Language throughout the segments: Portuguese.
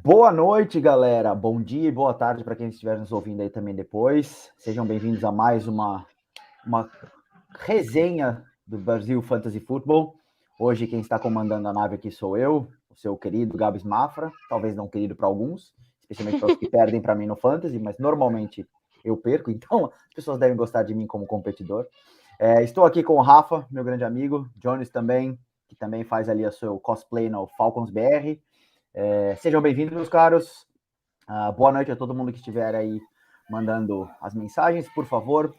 Boa noite, galera. Bom dia e boa tarde para quem estiver nos ouvindo aí também depois. Sejam bem-vindos a mais uma resenha do Brasil Fantasy Football. Hoje quem está comandando a nave aqui sou eu, o seu querido Gabs Mafra. Talvez não querido para alguns, especialmente para os que perdem para mim no Fantasy, mas normalmente eu perco, então as pessoas devem gostar de mim como competidor. Estou aqui com o Rafa, meu grande amigo, Jones também, que também faz ali o seu cosplay no Falcons BR. Sejam bem-vindos, meus caros. Boa noite a todo mundo que estiver aí mandando as mensagens. Por favor,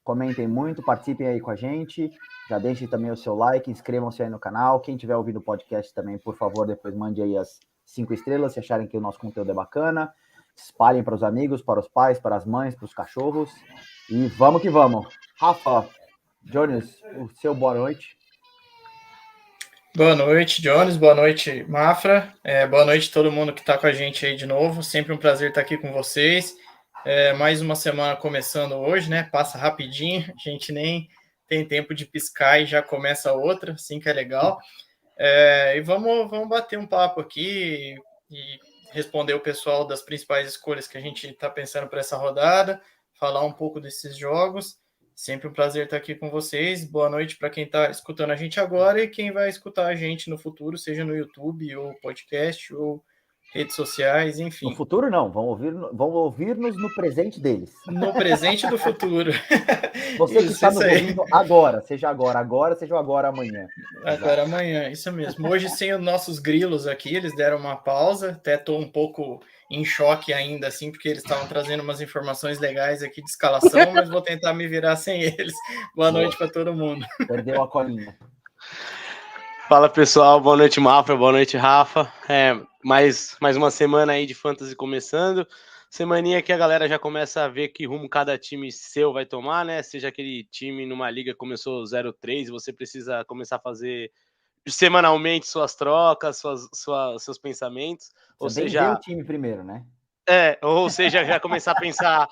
comentem muito, participem aí com a gente. Já deixem também o seu like, inscrevam-se aí no canal. Quem estiver ouvindo o podcast também, por favor, depois mande aí as 5 estrelas se acharem que o nosso conteúdo é bacana. Espalhem para os amigos, para os pais, para as mães, para os cachorros. E vamos que vamos. Rafa, Jones, o seu boa noite. Boa noite, Jones. Boa noite, Mafra. Boa noite a todo mundo que está com a gente aí de novo. Sempre um prazer estar aqui com vocês. Mais uma semana começando hoje, né? Passa rapidinho. A gente nem tem tempo de piscar e já começa outra, assim que é legal. E vamos bater um papo aqui e responder o pessoal das principais escolhas que a gente está pensando para essa rodada, falar um pouco desses jogos. Sempre um prazer estar aqui com vocês. Boa noite para quem está escutando a gente agora e quem vai escutar a gente no futuro, seja no YouTube, ou podcast, ou redes sociais, enfim. No futuro, não. Vão ouvir-nos no presente deles. No presente do futuro. Você que está nos ouvindo agora, seja agora amanhã. Agora amanhã, isso mesmo. Hoje, sem os nossos grilos aqui, eles deram uma pausa. Até estou um pouco em choque ainda, assim, porque eles estavam trazendo umas informações legais aqui de escalação, mas vou tentar me virar sem eles. Boa noite para todo mundo. Perdeu a colinha. Fala, pessoal. Boa noite, Mafra. Boa noite, Rafa. Mais uma semana aí de Fantasy começando. Semaninha que a galera já começa a ver que rumo cada time seu vai tomar, né? Seja aquele time numa liga que começou 0-3 e você precisa começar a fazer semanalmente suas trocas, seus pensamentos. Você tem que ver o time primeiro, né? Ou seja, já começar a pensar...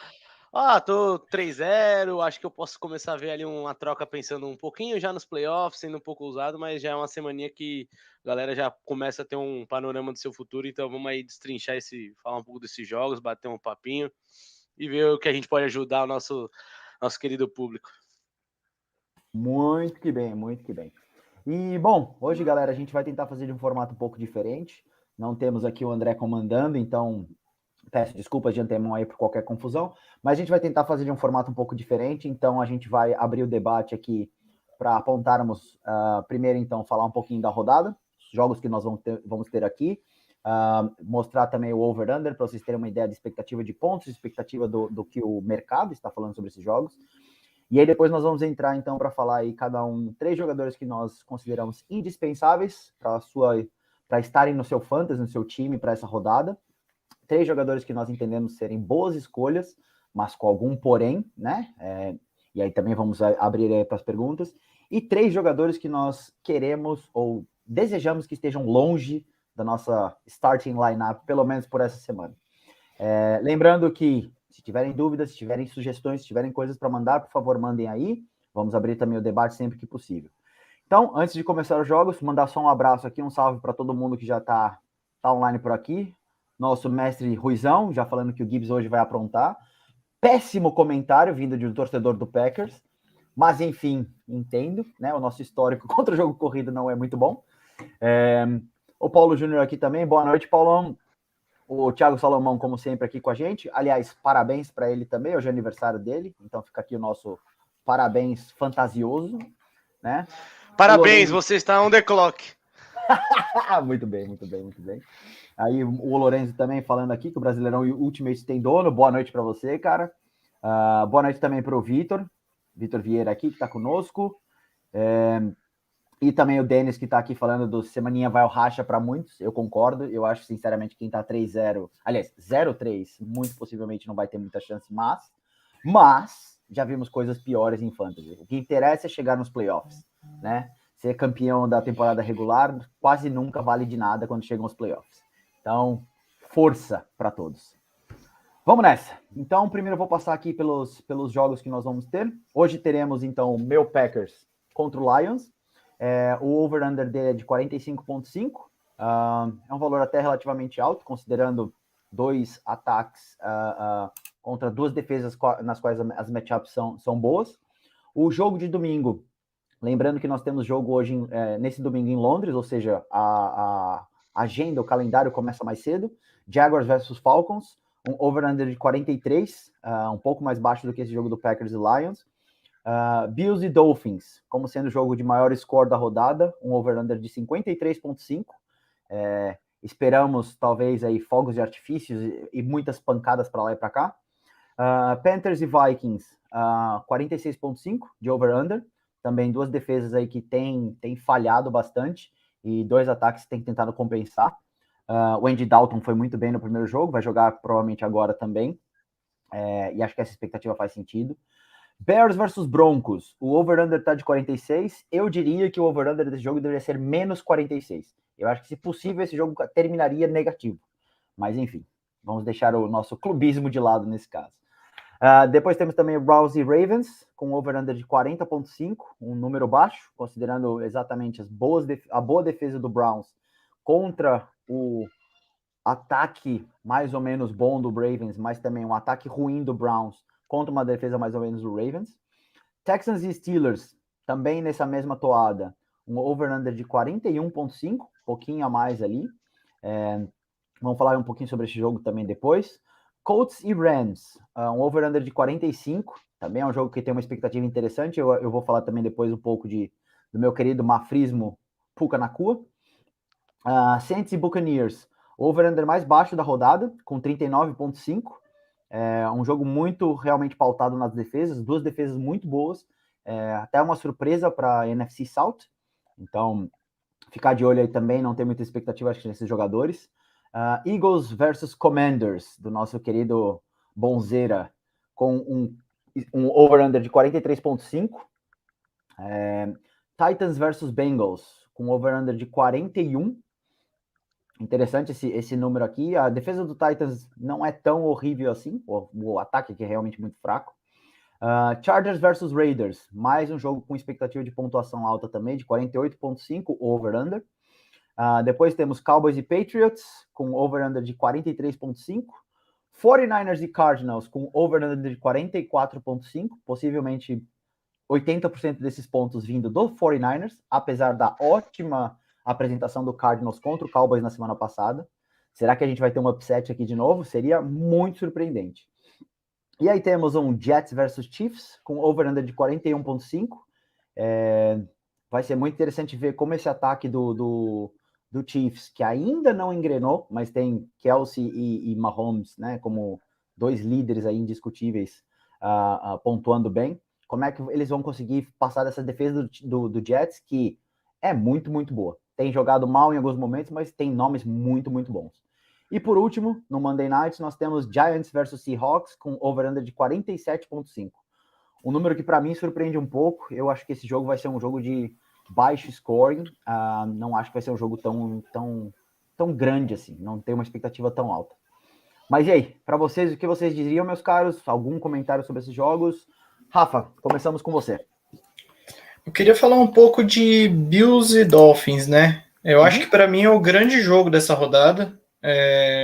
tô 3-0, acho que eu posso começar a ver ali uma troca pensando um pouquinho já nos playoffs, sendo um pouco ousado, mas já é uma semaninha que a galera já começa a ter um panorama do seu futuro, então vamos aí destrinchar falar um pouco desses jogos, bater um papinho e ver o que a gente pode ajudar o nosso querido público. Muito que bem, muito que bem. E, bom, hoje, galera, a gente vai tentar fazer de um formato um pouco diferente. Não temos aqui o André comandando, então peço desculpas de antemão aí por qualquer confusão, mas a gente vai tentar fazer de um formato um pouco diferente, então a gente vai abrir o debate aqui para apontarmos, primeiro, então, falar um pouquinho da rodada, os jogos que nós vamos ter aqui, mostrar também o over-under, para vocês terem uma ideia de expectativa de pontos, expectativa do que o mercado está falando sobre esses jogos. E aí depois nós vamos entrar, então, para falar aí cada um 3 jogadores que nós consideramos indispensáveis para estarem no seu fantasy, no seu time, para essa rodada. 3 jogadores que nós entendemos serem boas escolhas, mas com algum porém, né? E aí também vamos abrir para as perguntas. E 3 jogadores que nós queremos ou desejamos que estejam longe da nossa starting lineup, pelo menos por essa semana. Lembrando que, se tiverem dúvidas, se tiverem sugestões, se tiverem coisas para mandar, por favor, mandem aí. Vamos abrir também o debate sempre que possível. Então, antes de começar os jogos, mandar só um abraço aqui, um salve para todo mundo que já está online por aqui. Nosso mestre Ruizão, já falando que o Gibbs hoje vai aprontar. Péssimo comentário vindo de um torcedor do Packers. Mas, enfim, entendo, né? O nosso histórico contra o jogo corrido não é muito bom. O Paulo Júnior aqui também. Boa noite, Paulão. O Thiago Salomão, como sempre, aqui com a gente. Aliás, parabéns para ele também, hoje é aniversário dele. Então fica aqui o nosso parabéns fantasioso, né? Parabéns, você está on the clock. Muito bem, muito bem, muito bem. Aí o Lorenzo também falando aqui que o Brasileirão Ultimate tem dono. Boa noite para você, cara. Boa noite também para o Vitor Vieira aqui, que está conosco. E também o Denis, que está aqui falando do Semaninha vai ao racha para muitos. Eu concordo. Eu acho, sinceramente, quem está 3-0, aliás, 0-3, muito possivelmente não vai ter muita chance, mas já vimos coisas piores em fantasy. O que interessa é chegar nos playoffs, né? Ser campeão da temporada regular quase nunca vale de nada quando chegam os playoffs. Então, força para todos. Vamos nessa. Então, primeiro eu vou passar aqui pelos jogos que nós vamos ter. Hoje teremos, então, o meu Packers contra o Lions. O over-under dele é de 45,5. É um valor até relativamente alto, considerando 2 ataques contra 2 defesas nas quais as matchups são boas. O jogo de domingo, lembrando que nós temos jogo hoje, nesse domingo em Londres, ou seja, a agenda, o calendário começa mais cedo. Jaguars versus Falcons, um over-under de 43, um pouco mais baixo do que esse jogo do Packers e Lions. Bills e Dolphins, como sendo o jogo de maior score da rodada, um over-under de 53,5. Esperamos, talvez, aí fogos de artifícios e muitas pancadas para lá e para cá. Panthers e Vikings, 46,5 de over-under. Também 2 defesas aí que têm falhado bastante e 2 ataques que têm tentado compensar. O Andy Dalton foi muito bem no primeiro jogo, vai jogar provavelmente agora também. E acho que essa expectativa faz sentido. Bears versus Broncos, o over-under está de 46. Eu diria que o over-under desse jogo deveria ser menos 46. Eu acho que, se possível, esse jogo terminaria negativo. Mas, enfim, vamos deixar o nosso clubismo de lado nesse caso. Depois temos também o Browns e Ravens, com over-under de 40,5, um número baixo, considerando exatamente a boa defesa do Browns contra o ataque mais ou menos bom do Ravens, mas também um ataque ruim do Browns contra uma defesa mais ou menos do Ravens. Texans e Steelers, também nessa mesma toada, um over-under de 41,5, pouquinho a mais ali. Vamos falar um pouquinho sobre esse jogo também depois. Colts e Rams, um over-under de 45, também é um jogo que tem uma expectativa interessante. Eu vou falar também depois um pouco do meu querido mafrismo Puka Nakua. Saints e Buccaneers, over-under mais baixo da rodada, com 39,5. Um jogo muito realmente pautado nas defesas, 2 defesas muito boas, até uma surpresa para a NFC South. Então, ficar de olho aí também, não tem muita expectativa, acho que nesses jogadores. Eagles versus Commanders, do nosso querido Bonzeira, com um over-under de 43,5. Titans versus Bengals, com over-under de 41. Interessante esse número aqui. A defesa do Titans não é tão horrível assim, o ataque aqui é realmente muito fraco. Chargers versus Raiders, mais um jogo com expectativa de pontuação alta também, de 48,5 over-under. Depois temos Cowboys e Patriots, com over-under de 43,5. 49ers e Cardinals, com over-under de 44,5. Possivelmente 80% desses pontos vindo do 49ers, apesar da ótima apresentação do Cardinals contra o Cowboys na semana passada. Será que a gente vai ter um upset aqui de novo? Seria muito surpreendente. E aí temos um Jets versus Chiefs, com over-under de 41,5. Vai ser muito interessante ver como esse ataque do Chiefs, que ainda não engrenou, mas tem Kelsey e Mahomes, né, como 2 líderes aí indiscutíveis, pontuando bem. Como é que eles vão conseguir passar dessa defesa do Jets, que é muito, muito boa. Tem jogado mal em alguns momentos, mas tem nomes muito, muito bons. E por último, no Monday Night, nós temos Giants versus Seahawks, com over-under de 47,5. Um número que para mim surpreende um pouco. Eu acho que esse jogo vai ser um jogo de baixo scoring. Não acho que vai ser um jogo tão grande assim. Não tem uma expectativa tão alta. Mas e aí, para vocês, o que vocês diriam, meus caros? Algum comentário sobre esses jogos? Rafa, começamos com você. Eu queria falar um pouco de Bills e Dolphins, né? Eu acho que para mim é o grande jogo dessa rodada.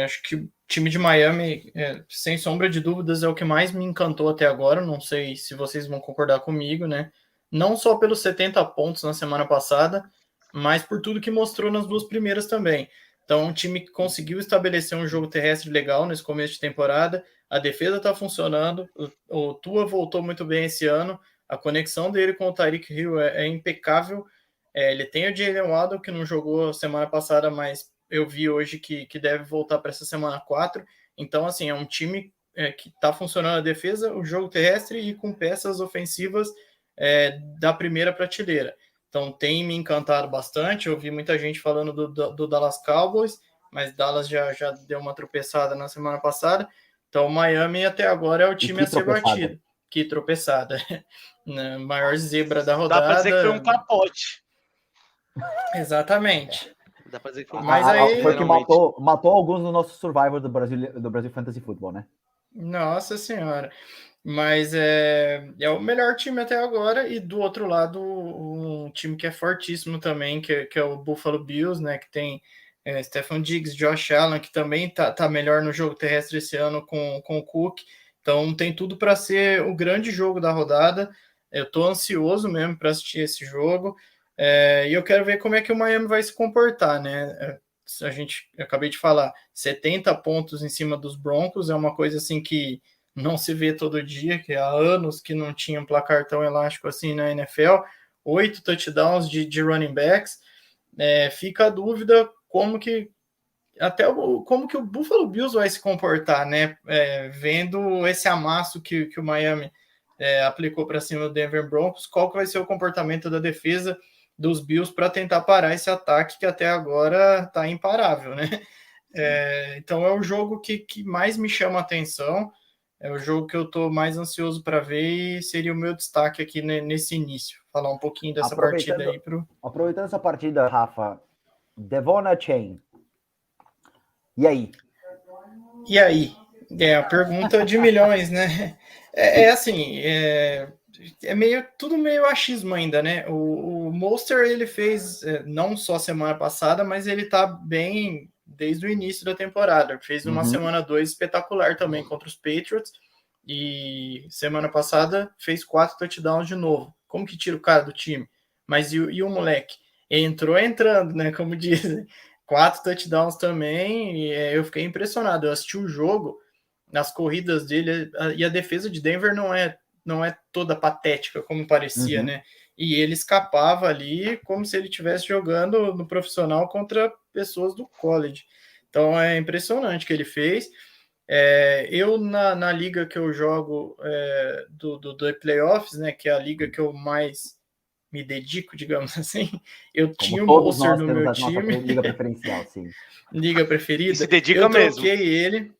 Acho que o time de Miami, sem sombra de dúvidas, é o que mais me encantou até agora. Não sei se vocês vão concordar comigo, né? Não só pelos 70 pontos na semana passada, mas por tudo que mostrou nas 2 primeiras também. Então, um time que conseguiu estabelecer um jogo terrestre legal nesse começo de temporada. A defesa está funcionando. O Tua voltou muito bem esse ano. A conexão dele com o Tyreek Hill é impecável. Ele tem o Jalen Waddle, que não jogou semana passada, mas eu vi hoje que deve voltar para essa semana 4. Então, assim, é um time que está funcionando a defesa, o jogo terrestre e com peças ofensivas da primeira prateleira. Então, tem me encantado bastante. Eu vi muita gente falando do Dallas Cowboys, mas Dallas já deu uma tropeçada na semana passada. Então, Miami até agora é o time a ser batido. Que tropeçada. Maior zebra da rodada. Dá pra dizer que foi um capote. Exatamente. Dá pra dizer que foi um Mas aí... Foi que matou alguns no nosso Survivor do Brasil Fantasy Football, né? Nossa Senhora. Mas é o melhor time até agora. E do outro lado, um time que é fortíssimo também, que é o Buffalo Bills, né? Que tem Stefon Diggs, Josh Allen, que também tá melhor no jogo terrestre esse ano com o Cook. Então tem tudo para ser o grande jogo da rodada. Eu estou ansioso mesmo para assistir esse jogo. E eu quero ver como é que o Miami vai se comportar, né? Eu acabei de falar, 70 pontos em cima dos Broncos é uma coisa assim que não se vê todo dia, que há anos que não tinha um placar tão elástico assim na NFL. 8 touchdowns de running backs. Fica a dúvida como que o Buffalo Bills vai se comportar, né? Vendo esse amasso que o Miami aplicou para cima do Denver Broncos, qual que vai ser o comportamento da defesa dos Bills para tentar parar esse ataque que até agora está imparável, né? Então é o jogo que mais me chama a atenção, é o jogo que eu estou mais ansioso para ver e seria o meu destaque aqui nesse início. Falar um pouquinho dessa partida aí. Aproveitando essa partida, Rafa, Devon Achane. E aí? E aí? A pergunta de milhões, né? Assim, tudo meio achismo ainda, né? O Mostert, ele fez, não só semana passada, mas ele tá bem desde o início da temporada. Fez uma semana 2 espetacular também contra os Patriots. E semana passada fez 4 touchdowns de novo. Como que tira o cara do time? Mas e o moleque? Entrou entrando, né? Como dizem. 4 touchdowns também, e eu fiquei impressionado. Eu assisti o jogo, nas corridas dele, e a defesa de Denver não é toda patética, como parecia, né? E ele escapava ali como se ele estivesse jogando no profissional contra pessoas do college. Então é impressionante o que ele fez. Eu, na liga que eu jogo do Playoffs, né, que é a liga que eu mais me dedico, digamos assim, eu tinha o Mostert no meu time. Nossa liga preferencial, sim. Liga preferida. E se dedica eu mesmo. Troquei ele.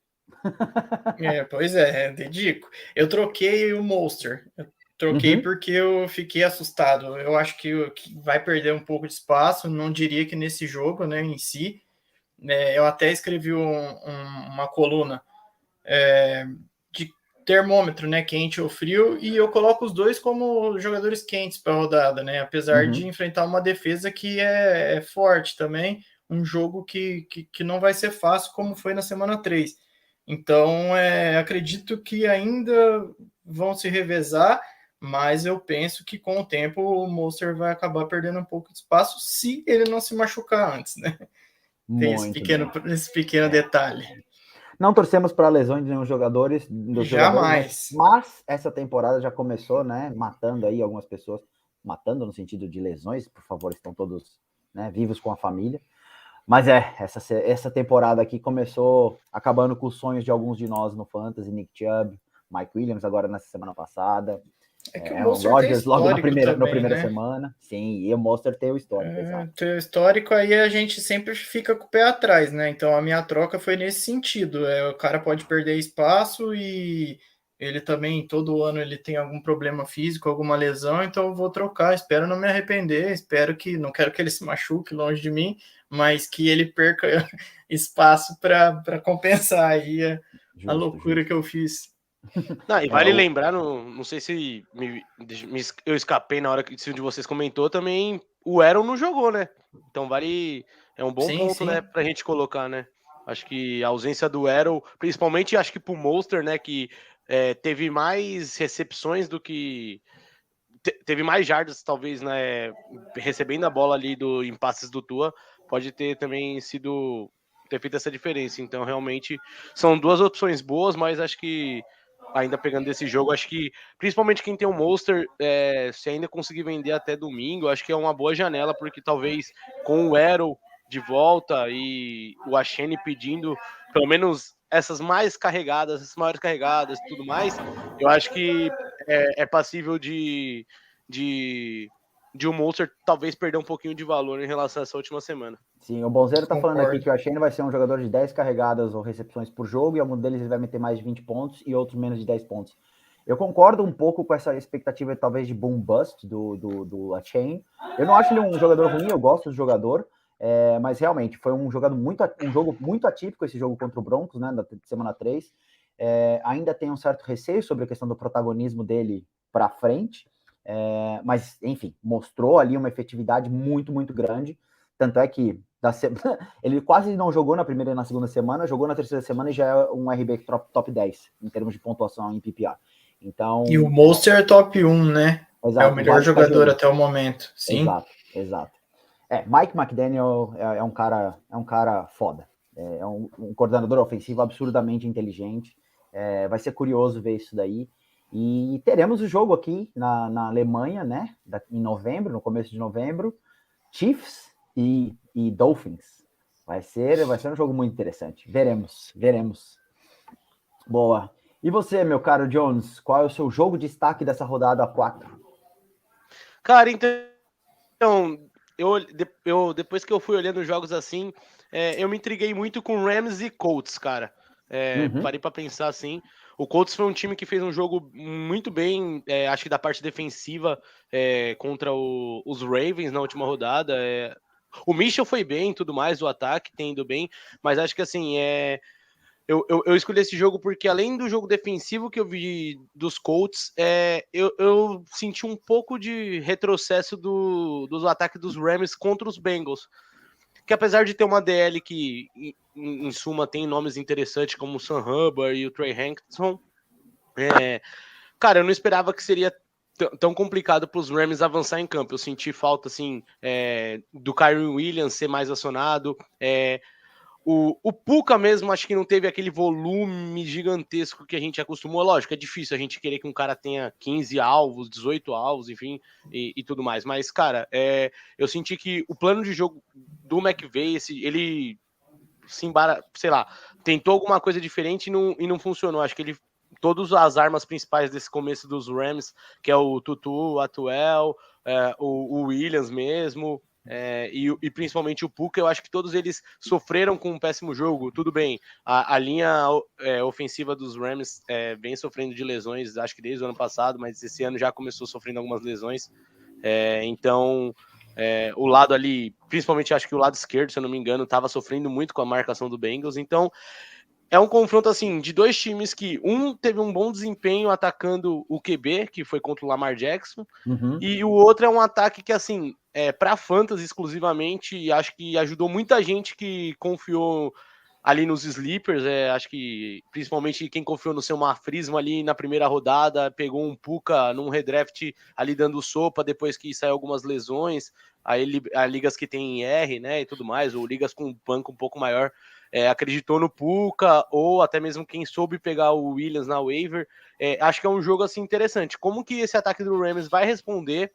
Pois é, dedico. Eu troquei o Mostert. Eu troquei porque eu fiquei assustado. Eu acho que vai perder um pouco de espaço. Não diria que nesse jogo, né, em si. Eu até escrevi uma coluna de termômetro, né, quente ou frio, e eu coloco os dois como jogadores quentes para a rodada, né, apesar de enfrentar uma defesa que é forte também, um jogo que não vai ser fácil como foi na semana 3. Então, acredito que ainda vão se revezar, mas eu penso que com o tempo o Mostert vai acabar perdendo um pouco de espaço se ele não se machucar antes, né? Tem esse pequeno detalhe. Não torcemos para lesões de nenhum jogadores. Jamais. Mas essa temporada já começou, né? Matando aí algumas pessoas. Matando no sentido de lesões, por favor, estão todos, né, vivos com a família. Mas essa temporada aqui começou acabando com os sonhos de alguns de nós no Fantasy, Nick Chubb, Mike Williams agora nessa semana passada. O Rodgers logo na primeira semana. Sim, e o Mostert tem o histórico. Tem o histórico, aí a gente sempre fica com o pé atrás, né? Então a minha troca foi nesse sentido. O cara pode perder espaço e ele também, todo ano, ele tem algum problema físico, alguma lesão, então eu vou trocar. Espero não me arrepender, não quero que ele se machuque longe de mim, mas que ele perca espaço para compensar aí a loucura que eu fiz. Não, e vale lembrar, não sei se eu escapei na hora que um de vocês comentou, também o Aaron não jogou, né? Então é um bom ponto, né, pra gente colocar, né? Acho que a ausência do Aaron, principalmente acho que pro Mostert, né, que teve mais recepções do que... Teve mais jardas, talvez, né, recebendo a bola ali em passes do Tua, pode ter também ter feito essa diferença. Então, realmente, são duas opções boas, mas acho que ainda pegando desse jogo, acho que principalmente quem tem o Mostert, se ainda conseguir vender até domingo, acho que é uma boa janela, porque talvez com o Arrow de volta e o Achane pedindo pelo menos essas maiores carregadas e tudo mais, eu acho que é passível de o Mostert talvez perder um pouquinho de valor em relação a essa última semana. Sim, o Bonzeiro tá falando aqui que o Achane vai ser um jogador de 10 carregadas ou recepções por jogo, e algum deles ele vai meter mais de 20 pontos e outros menos de 10 pontos. Eu concordo um pouco com essa expectativa, talvez, de boom bust do Achane. Eu não acho ele um jogador ruim, eu gosto do jogador, mas realmente foi um jogo muito atípico esse jogo contra o Broncos, né, da semana 3. Ainda tem um certo receio sobre a questão do protagonismo dele para frente, mas, enfim, mostrou ali uma efetividade muito, muito grande. Tanto é que Ele quase não jogou na primeira e na segunda semana, jogou na terceira semana e já é um RB top 10 em termos de pontuação em PPR. Então, e o Monster é top 1, né? exato, É o melhor jogador até o momento. Sim. Exato. Mike McDaniel é um cara foda. É um coordenador ofensivo absurdamente inteligente. Vai ser curioso ver isso daí. E teremos o jogo aqui na Alemanha, né? Em novembro, no começo de novembro. Chiefs e Dolphins. Vai ser um jogo muito interessante. Veremos. Boa. E você, meu caro Jones, qual é o seu jogo de destaque dessa rodada 4? Cara, então, eu depois que eu fui olhando jogos assim, eu me intriguei muito com Rams e Colts, cara. Parei pra pensar assim. O Colts foi um time que fez um jogo muito bem, acho que da parte defensiva, contra os Ravens na última rodada. O Mitchell foi bem, tudo mais, o ataque tem ido bem, mas acho que assim, eu escolhi esse jogo porque, além do jogo defensivo que eu vi dos Colts, eu senti um pouco de retrocesso dos ataques dos Rams contra os Bengals. Que apesar de ter uma DL que, em suma, tem nomes interessantes como o Sam Hubbard e o Trey Hendrickson, cara, eu não esperava que seria tão complicado para os Rams avançar em campo. Eu senti falta, assim, do Kyren Williams ser mais acionado, o Puka mesmo, acho que não teve aquele volume gigantesco que a gente acostumou. Lógico, é difícil a gente querer que um cara tenha 15 alvos, 18 alvos, enfim, e tudo mais. Mas, cara, eu senti que o plano de jogo do McVay, ele se sei lá, tentou alguma coisa diferente e não funcionou. Acho que todas as armas principais desse começo dos Rams, que é o Tutu, o Atuel, o Williams mesmo, e principalmente o Puka, eu acho que todos eles sofreram com um péssimo jogo. Tudo bem, a linha ofensiva dos Rams vem sofrendo de lesões, acho que desde o ano passado, mas esse ano já começou sofrendo algumas lesões. Então, o lado ali, principalmente acho que o lado esquerdo, se eu não me engano, estava sofrendo muito com a marcação do Bengals. Então, é um confronto assim de dois times que um teve um bom desempenho atacando o QB, que foi contra o Lamar Jackson, e o outro é um ataque que, assim, para fantasy exclusivamente, acho que ajudou muita gente que confiou ali nos sleepers. Acho que principalmente quem confiou no seu Mafrismo ali na primeira rodada, pegou um Puka num redraft ali dando sopa depois que saiu algumas lesões, aí ligas que tem R, né, e tudo mais, ou ligas com um banco um pouco maior, acreditou no Puka, ou até mesmo quem soube pegar o Williams na waiver. Acho que é um jogo assim interessante. Como que esse ataque do Rams vai responder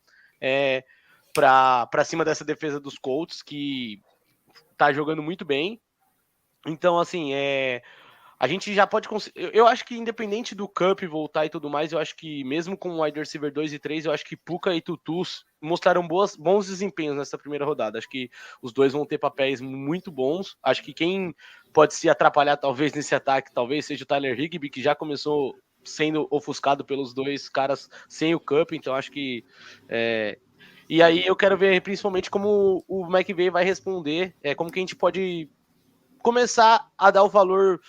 para cima dessa defesa dos Colts, que tá jogando muito bem. Então, assim, a gente já pode... Eu acho que independente do Cup voltar e tudo mais, eu acho que mesmo com o wide receiver 2 e 3, eu acho que Puka e Tutus mostraram bons desempenhos nessa primeira rodada. Acho que os dois vão ter papéis muito bons. Acho que quem pode se atrapalhar talvez nesse ataque, talvez seja o Tyler Higbee, que já começou sendo ofuscado pelos dois caras sem o Cup, então acho que... E aí eu quero ver principalmente como o McVay vai responder, como que a gente pode começar a dar o valor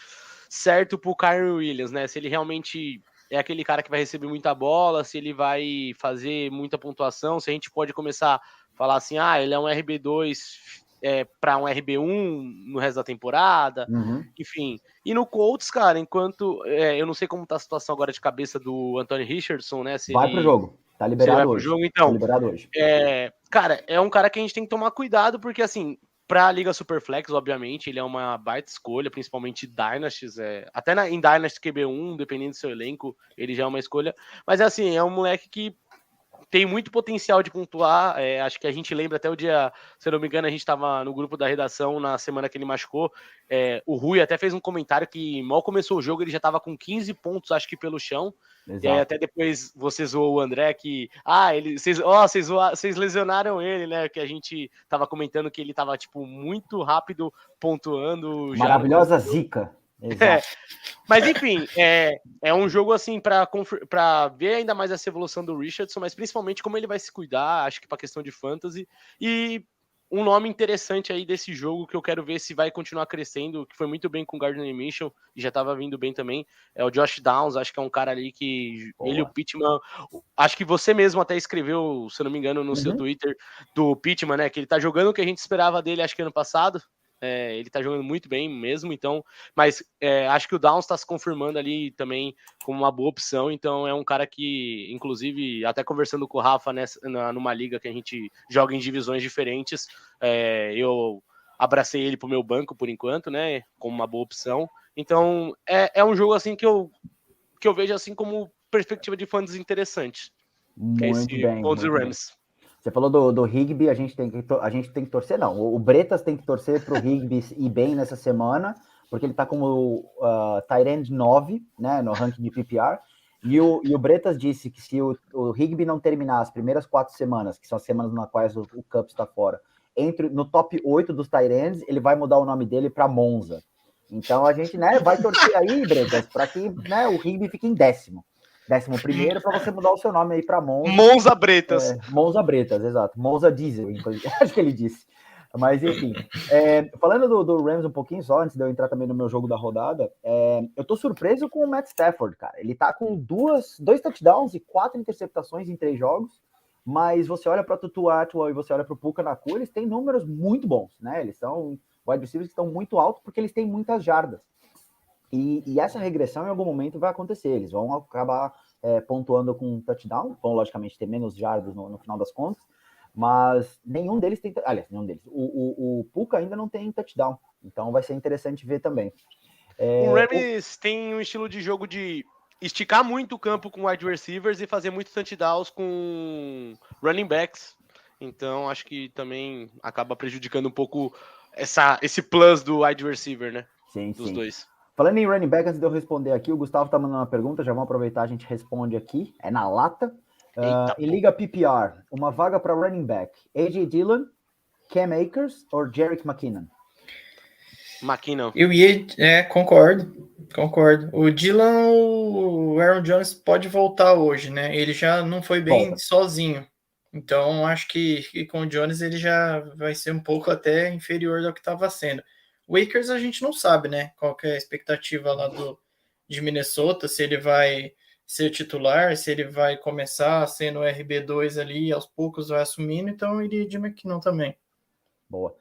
certo pro Kyren Williams, né? Se ele realmente é aquele cara que vai receber muita bola, se ele vai fazer muita pontuação, se a gente pode começar a falar assim, ele é um RB2 para um RB1 no resto da temporada, enfim. E no Colts, cara, enquanto... eu não sei como tá a situação agora de cabeça do Anthony Richardson, né? Vai pro jogo. Tá liberado hoje. Jogo, então, tá liberado hoje. Cara, é um cara que a gente tem que tomar cuidado, porque assim, pra Liga Superflex, obviamente, ele é uma baita escolha, principalmente Dynasties, até em Dynasty QB1, dependendo do seu elenco, ele já é uma escolha, mas assim, é um moleque que tem muito potencial de pontuar. Acho que a gente lembra até o dia, se eu não me engano, a gente estava no grupo da redação na semana que ele machucou. O Rui até fez um comentário que mal começou o jogo, ele já estava com 15 pontos, acho que pelo chão. Exato. E aí até depois você zoou o André que vocês lesionaram ele, né? Que a gente tava comentando que ele tava tipo muito rápido pontuando. Maravilhosa zica. Exato. Mas enfim, é um jogo assim para ver ainda mais essa evolução do Richardson, mas principalmente como ele vai se cuidar, acho que para questão de fantasy. E um nome interessante aí desse jogo que eu quero ver se vai continuar crescendo, que foi muito bem com o Gardner Minshew e já estava vindo bem também, é o Josh Downs. Acho que é um cara ali que ele e o Pittman, acho que você mesmo até escreveu, se eu não me engano, no seu Twitter, do Pittman, né, que ele tá jogando o que a gente esperava dele, acho que ano passado. Ele tá jogando muito bem mesmo, então, mas acho que o Downs tá se confirmando ali também como uma boa opção, então é um cara que, inclusive, até conversando com o Rafa numa liga que a gente joga em divisões diferentes, eu abracei ele pro meu banco por enquanto, né, como uma boa opção, então é um jogo assim que eu vejo assim como perspectiva de fãs interessante. Muito bem. Colts e Rams. Você falou do Higbee, a gente tem que torcer, não. O Bretas tem que torcer para o Higbee ir bem nessa semana, porque ele está como tight end 9, né, no ranking de PPR, e o Bretas disse que se o Higbee não terminar as primeiras 4 semanas, que são as semanas nas quais o Cup está fora, no top 8 dos tight ends, ele vai mudar o nome dele para Monza. Então a gente, né, vai torcer aí, Bretas, para que, né, o Higbee fique em 11º, para você mudar o seu nome aí para Monza. Monza Bretas. Monza Bretas, exato. Monza Diesel, inclusive. Acho que ele disse. Mas, enfim. Falando do Rams um pouquinho só, antes de eu entrar também no meu jogo da rodada, eu tô surpreso com o Matt Stafford, cara. Ele tá com 2 touchdowns e 4 interceptações em 3 jogos, mas você olha para Tutu Atwell e você olha para o Puka Nacua, eles têm números muito bons, né? Eles são wide receivers que estão muito altos porque eles têm muitas jardas. E essa regressão em algum momento vai acontecer. Eles vão acabar pontuando com um touchdown, vão logicamente ter menos jardas no final das contas, mas nenhum deles tem. Aliás, nenhum deles. O Puka ainda não tem touchdown, então vai ser interessante ver também. O Rams tem um estilo de jogo de esticar muito o campo com wide receivers e fazer muitos touchdowns com running backs. Então acho que também acaba prejudicando um pouco esse plus do wide receiver, né? Sim, dos dois. Falando em running back, antes de eu responder aqui, o Gustavo tá mandando uma pergunta, já vamos aproveitar, a gente responde aqui, é na lata. Em Liga PPR, uma vaga para running back, A.J. Dillon, Cam Akers ou Jerick McKinnon? McKinnon. Eu ia, concordo. O Dillon, o Aaron Jones pode voltar hoje, né? Ele já não foi bem sozinho. Então, acho que com o Jones ele já vai ser um pouco até inferior ao que estava sendo. O Akers a gente não sabe, né? Qual que é a expectativa lá de Minnesota, se ele vai ser titular, se ele vai começar sendo o RB2 ali e aos poucos vai assumindo, então eu iria de McKinnon também. Boa.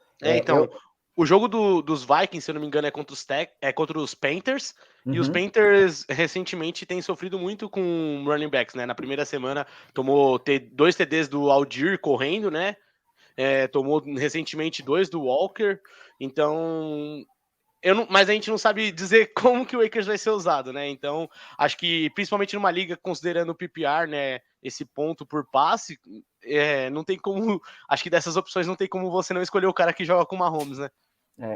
O jogo dos Vikings, se eu não me engano, é contra os Panthers. E os Panthers recentemente têm sofrido muito com running backs, né? Na primeira semana tomou 2 TDs do Aldir correndo, né? Tomou recentemente 2 do Walker. Então, mas a gente não sabe dizer como que o Akers vai ser usado, né? Então, acho que principalmente numa liga considerando o PPR, né? Esse ponto por passe, não tem como. Acho que dessas opções não tem como você não escolher o cara que joga com o Mahomes, né?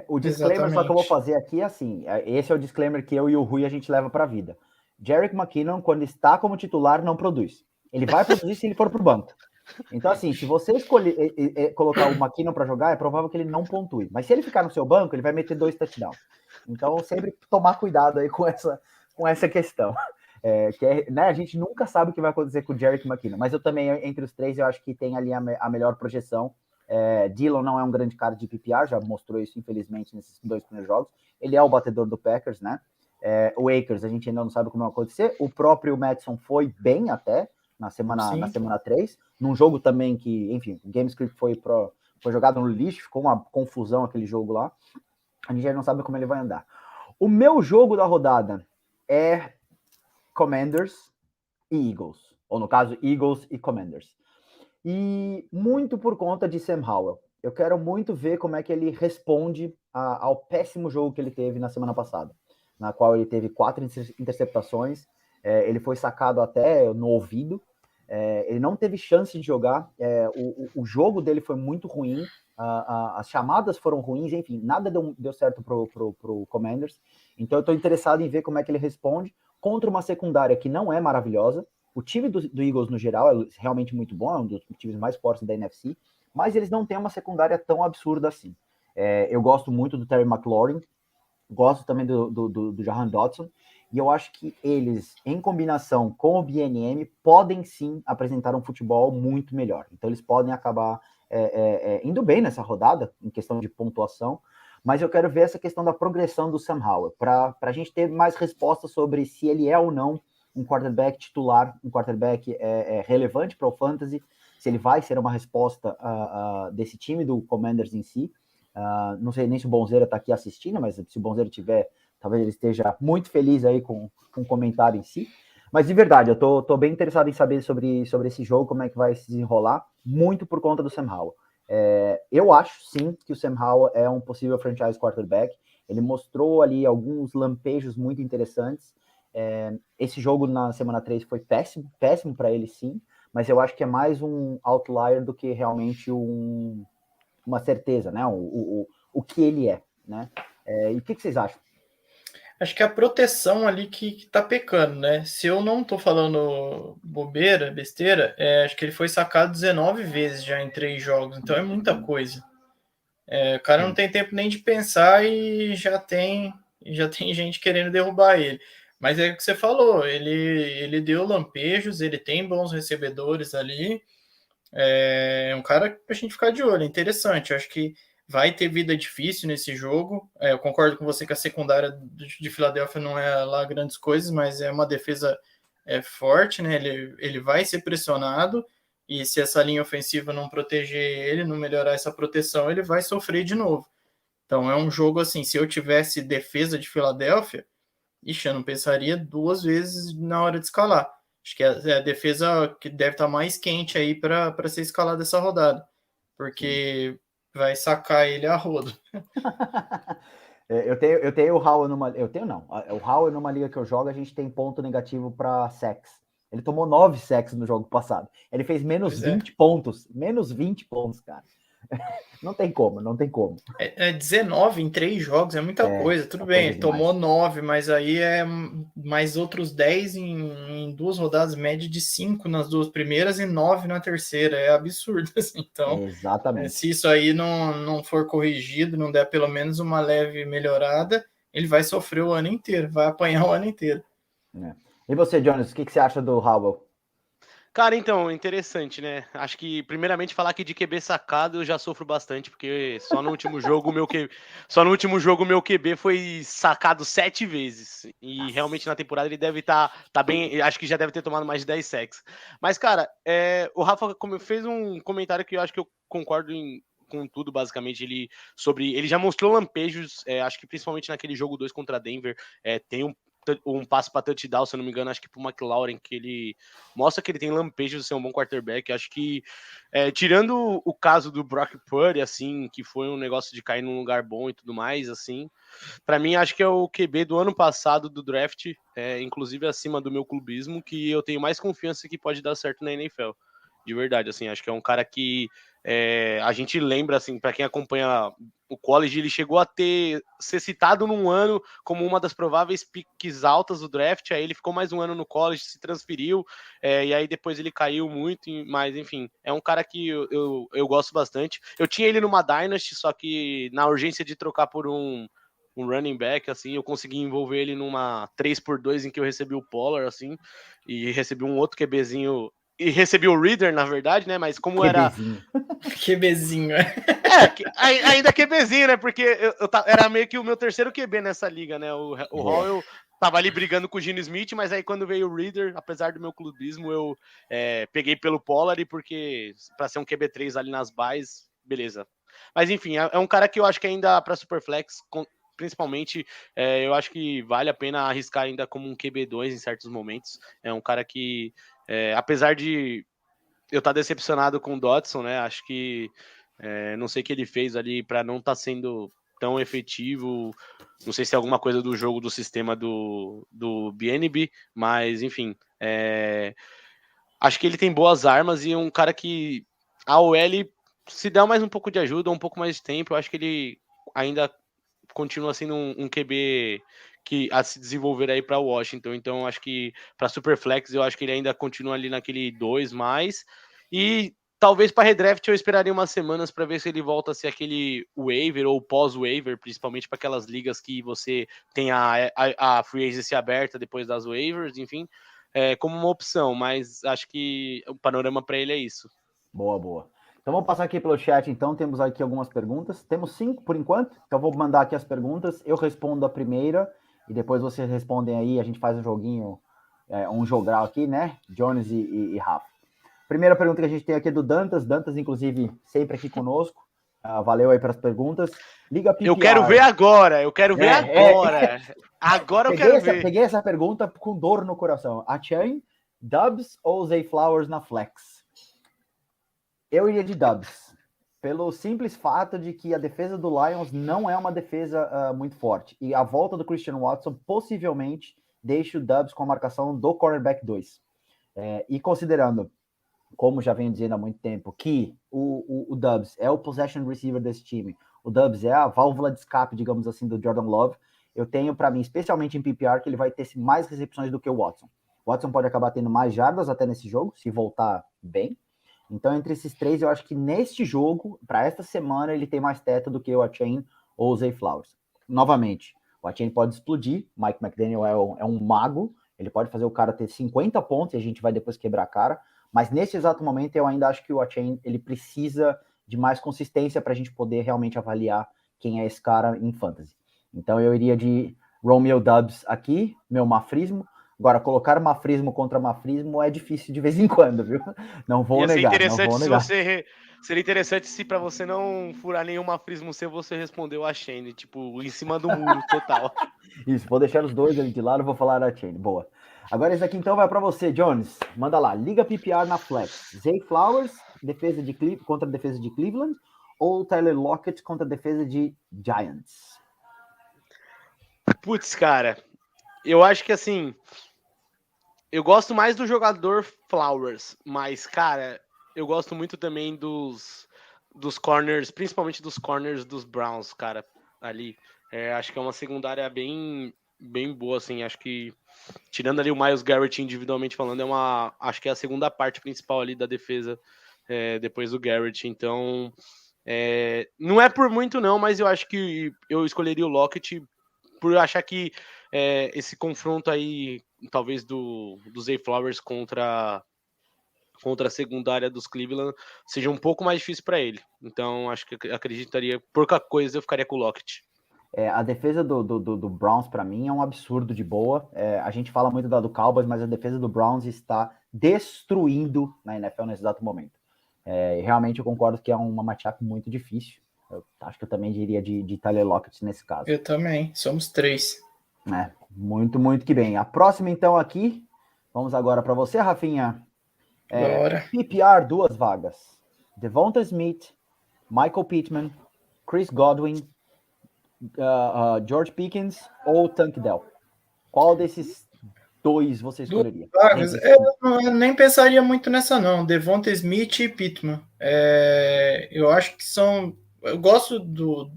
O disclaimer só que eu vou fazer aqui é assim: esse é o disclaimer que eu e o Rui a gente leva para a vida. Jerick McKinnon, quando está como titular, não produz. Ele vai produzir se ele for para o banco. Então, assim, se você escolher colocar o McKinnon para jogar, é provável que ele não pontue. Mas se ele ficar no seu banco, ele vai meter 2 touchdowns. Então, sempre tomar cuidado aí com essa questão. Né, a gente nunca sabe o que vai acontecer com o Jerick McKinnon. Mas eu também, entre os 3, eu acho que tem ali a melhor projeção. Dillon não é um grande cara de PPR, já mostrou isso, infelizmente, nesses 2 primeiros jogos. Ele é o batedor do Packers, né? O Akers, a gente ainda não sabe como vai acontecer. O próprio Madison foi bem até na semana 3, num jogo também que, enfim, o game script foi jogado no lixo, ficou uma confusão aquele jogo lá. A gente já não sabe como ele vai andar. O meu jogo da rodada é Commanders e Eagles, ou no caso, Eagles e Commanders. E muito por conta de Sam Howell. Eu quero muito ver como é que ele responde ao péssimo jogo que ele teve na semana passada, na qual ele teve 4 interceptações, ele foi sacado até no ouvido, ele não teve chance de jogar, o jogo dele foi muito ruim, as chamadas foram ruins, enfim, nada deu certo pro Commanders, então eu estou interessado em ver como é que ele responde contra uma secundária que não é maravilhosa. O time do Eagles, no geral, é realmente muito bom, é um dos times mais fortes da NFC, mas eles não têm uma secundária tão absurda assim. Eu gosto muito do Terry McLaurin, gosto também do Jahan Dotson, e eu acho que eles, em combinação com o BNM, podem sim apresentar um futebol muito melhor. Então eles podem acabar indo bem nessa rodada, em questão de pontuação, mas eu quero ver essa questão da progressão do Sam Howell, para a gente ter mais respostas sobre se ele é ou não um quarterback titular, um quarterback relevante para o fantasy, se ele vai ser uma resposta desse time do Commanders em si. Não sei nem se o Bonzeira está aqui assistindo, mas se o Bonzeira tiver, talvez ele esteja muito feliz aí com o comentário em si. Mas de verdade, eu tô bem interessado em saber sobre esse jogo, como é que vai se desenrolar, muito por conta do Sam Howell. Eu acho, sim, que o Sam Howell é um possível franchise quarterback. Ele mostrou ali alguns lampejos muito interessantes. Esse jogo na semana 3 foi péssimo para ele, sim, mas eu acho que é mais um outlier do que realmente uma certeza, né? O que ele é, né? E o que vocês acham? Acho que é a proteção ali que tá pecando, né? Se eu não tô falando bobeira, besteira, acho que ele foi sacado 19 vezes já em 3 jogos, então é muita coisa. O cara não tem tempo nem de pensar e já tem gente querendo derrubar ele. Mas é o que você falou, ele deu lampejos, ele tem bons recebedores ali. É um cara pra gente ficar de olho, é interessante. Eu acho que vai ter vida difícil nesse jogo. Eu concordo com você que a secundária de Filadélfia não é lá grandes coisas, mas é uma defesa forte, né? Ele vai ser pressionado, e se essa linha ofensiva não proteger ele, não melhorar essa proteção, ele vai sofrer de novo. Então é um jogo assim, se eu tivesse defesa de Filadélfia, eu não pensaria 2 vezes na hora de escalar. Acho que é a defesa que deve estar mais quente aí para ser escalada essa rodada, porque vai sacar ele a rodo. Eu tenho o Howell numa. Eu tenho não. O Howell numa liga que eu jogo, a gente tem ponto negativo para sacks. Ele tomou 9 sacks no jogo passado. Ele fez menos 20 pontos. Menos 20 pontos, cara. Não tem como. 19 em 3 jogos, é muita coisa. Tudo bem, ele tomou 9, mas aí é mais outros 10 em 2 rodadas, média de 5 nas 2 primeiras e 9 na terceira. É absurdo, assim. Então, exatamente. Se isso aí não for corrigido, não der pelo menos uma leve melhorada, ele vai sofrer o ano inteiro, vai apanhar o ano inteiro. E você, Jonas, o que você acha do Howell? Cara, então, interessante, né? Acho que, primeiramente, falar que de QB sacado eu já sofro bastante, porque só no último jogo o meu QB foi sacado 7 vezes. E realmente na temporada ele deve tá bem. Acho que já deve ter tomado mais de 10 sacks. Mas, cara, o Rafa fez um comentário que eu acho que eu concordo com tudo, basicamente. Ele já mostrou lampejos, acho que principalmente naquele jogo 2 contra Denver. Tem um passo para touchdown, se eu não me engano, acho que pro McLaurin, que ele mostra que ele tem lampejos de ser um bom quarterback. Acho que, tirando o caso do Brock Purdy, assim, que foi um negócio de cair num lugar bom e tudo mais, assim, para mim, acho que é o QB do ano passado do draft, inclusive acima do meu clubismo, que eu tenho mais confiança que pode dar certo na NFL. De verdade, assim, acho que é um cara que a gente lembra, assim, para quem acompanha o college, ele chegou a ser citado num ano como uma das prováveis piques altas do draft, aí ele ficou mais um ano no college, se transferiu, e aí depois ele caiu muito, mas enfim, é um cara que eu gosto bastante. Eu tinha ele numa Dynasty, só que na urgência de trocar por um running back, assim, eu consegui envolver ele numa 3x2 em que eu recebi o Pollard, assim, e recebi um outro QBzinho, e recebi o Reader, na verdade, né, mas como QBzinho. QBzinho. Ainda QBzinho, né, porque era meio que o meu terceiro QB nessa liga, né, o Howell tava ali brigando com o Gino Smith, mas aí quando veio o Reader, apesar do meu clubismo, eu peguei pelo Pollard, porque para ser um QB3 ali nas buys, beleza. Mas enfim, é um cara que eu acho que ainda para Superflex, principalmente, eu acho que vale a pena arriscar ainda como um QB2 em certos momentos. É um cara que, apesar de eu estar decepcionado com o Dotson, né, acho que não sei o que ele fez ali para não estar sendo tão efetivo. Não sei se é alguma coisa do jogo do sistema do BNB, mas enfim, acho que ele tem boas armas e um cara que a OL, se der mais um pouco de ajuda, um pouco mais de tempo, eu acho que ele ainda continua sendo um QB que a se desenvolver aí para Washington. Então, acho que para Superflex, eu acho que ele ainda continua ali naquele 2 mais. E talvez para redraft eu esperaria umas semanas para ver se ele volta a ser aquele waiver ou pós-waiver, principalmente para aquelas ligas que você tem a free agency aberta depois das waivers, enfim, como uma opção. Mas acho que o panorama para ele é isso. Boa. Então, vamos passar aqui pelo chat, então. Temos aqui algumas perguntas. Temos 5, por enquanto. Então, vou mandar aqui as perguntas. Eu respondo a primeira e depois vocês respondem aí. A gente faz um joguinho, um jogral aqui, né? Jones e Rafa. Primeira pergunta que a gente tem aqui é do Dantas. Dantas, inclusive, sempre aqui conosco. Valeu aí pelas perguntas. Liga PPR. Eu quero ver agora. Agora eu quero ver. Peguei essa pergunta com dor no coração. Achane, Dubs ou Zay Flowers na flex? Eu iria de Dubs, pelo simples fato de que a defesa do Lions não é uma defesa muito forte. E a volta do Christian Watson possivelmente deixa o Dubs com a marcação do cornerback 2. E considerando, como já venho dizendo há muito tempo, que o Dubs é o possession receiver desse time, o Dubs é a válvula de escape, digamos assim, do Jordan Love, eu tenho para mim, especialmente em PPR, que ele vai ter mais recepções do que o Watson. O Watson pode acabar tendo mais jardas até nesse jogo, se voltar bem. Então, entre esses três, eu acho que neste jogo, para esta semana, ele tem mais teto do que o Achane ou o Zay Flowers. Novamente, o Achane pode explodir, Mike McDaniel é um mago, ele pode fazer o cara ter 50 pontos e a gente vai depois quebrar a cara, mas nesse exato momento eu ainda acho que o Achane, ele precisa de mais consistência para a gente poder realmente avaliar quem é esse cara em fantasy. Então eu iria de Romeo Dubs aqui, meu mafrismo. Agora, colocar mafrismo contra mafrismo é difícil de vez em quando, viu? Não vou negar. Seria interessante se para você não furar nenhum mafrismo seu, você respondeu a Shane, tipo, em cima do muro total. Isso, vou deixar os dois ali de lado, vou falar a Shane. Boa. Agora esse aqui então vai para você, Jones. Manda lá, liga PPR na flex. Zay Flowers, contra a defesa de Cleveland, ou Tyler Lockett contra a defesa de Giants? Putz, cara, eu acho que assim, eu gosto mais do jogador Flowers, mas, cara, eu gosto muito também dos corners, principalmente dos corners dos Browns, cara, ali. Acho que é uma secundária bem boa, assim, acho que, tirando ali o Myles Garrett individualmente falando, acho que é a segunda parte principal ali da defesa, depois do Garrett, então, não é por muito não, mas eu acho que eu escolheria o Lockett por achar que esse confronto aí, talvez do Zay Flowers contra a secundária dos Cleveland, seja um pouco mais difícil para ele. Então, acho que acreditaria, por qualquer coisa, eu ficaria com o Lockett. A defesa do Browns, para mim, é um absurdo de boa. A gente fala muito do Cowboys, mas a defesa do Browns está destruindo na NFL nesse exato momento. Realmente, eu concordo que é uma matchup muito difícil. Eu acho que eu também diria de Tyler Lockett nesse caso. Eu também, somos 3. Muito, muito que bem. A próxima, então, aqui, vamos agora para você, Rafinha. Bora. PPR, 2 vagas. Devonta Smith, Michael Pittman, Chris Godwin, George Pickens ou Tank Dell? Qual desses 2 você escolheria? Eu nem pensaria muito nessa, não. Devonta Smith e Pittman. Eu acho que são... Eu gosto do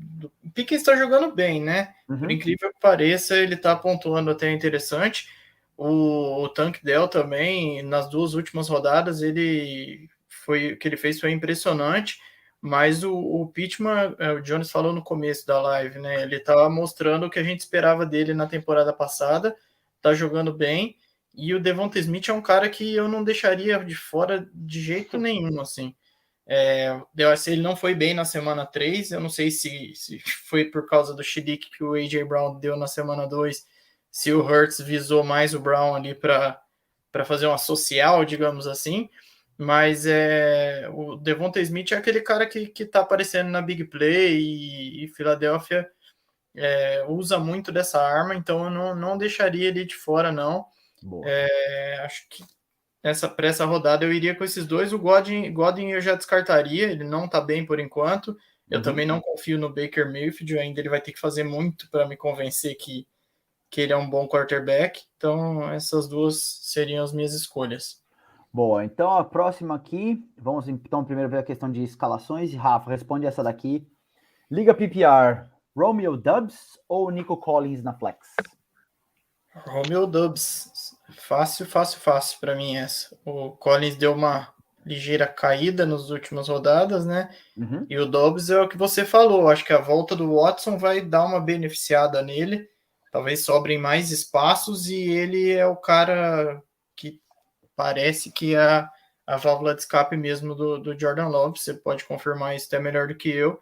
Pickens está jogando bem, né? Por incrível que pareça, ele está pontuando até interessante. O Tank Dell também, nas 2 últimas rodadas, o que ele fez foi impressionante, mas o Pittman, o Jones falou no começo da live, né? Ele estava mostrando o que a gente esperava dele na temporada passada, tá jogando bem, e o Devonta Smith é um cara que eu não deixaria de fora de jeito nenhum, assim. Se ele não foi bem na semana 3, eu não sei se foi por causa do chilique que o A.J. Brown deu na semana 2, se o Hurts visou mais o Brown ali para fazer uma social, digamos assim, mas o Devonta Smith é aquele cara que tá aparecendo na Big Play e Philadelphia usa muito dessa arma, então eu não deixaria ele de fora, não. Acho que para essa rodada eu iria com esses 2. O Godwin eu já descartaria, ele não tá bem por enquanto. Eu também não confio no Baker Mayfield, ainda ele vai ter que fazer muito para me convencer que ele é um bom quarterback. Então essas 2 seriam as minhas escolhas. Boa, então a próxima aqui, vamos então primeiro ver a questão de escalações. Rafa, responde essa daqui. Liga PPR, Romeo Dubs ou Nico Collins na flex? Romeo Dubs, fácil para mim essa. O Collins deu uma ligeira caída nas últimas rodadas, né? E o Dubs é o que você falou, acho que a volta do Watson vai dar uma beneficiada nele, talvez sobrem mais espaços, e ele é o cara que parece que a a válvula de escape mesmo do Jordan Love. Você pode confirmar isso até melhor do que eu.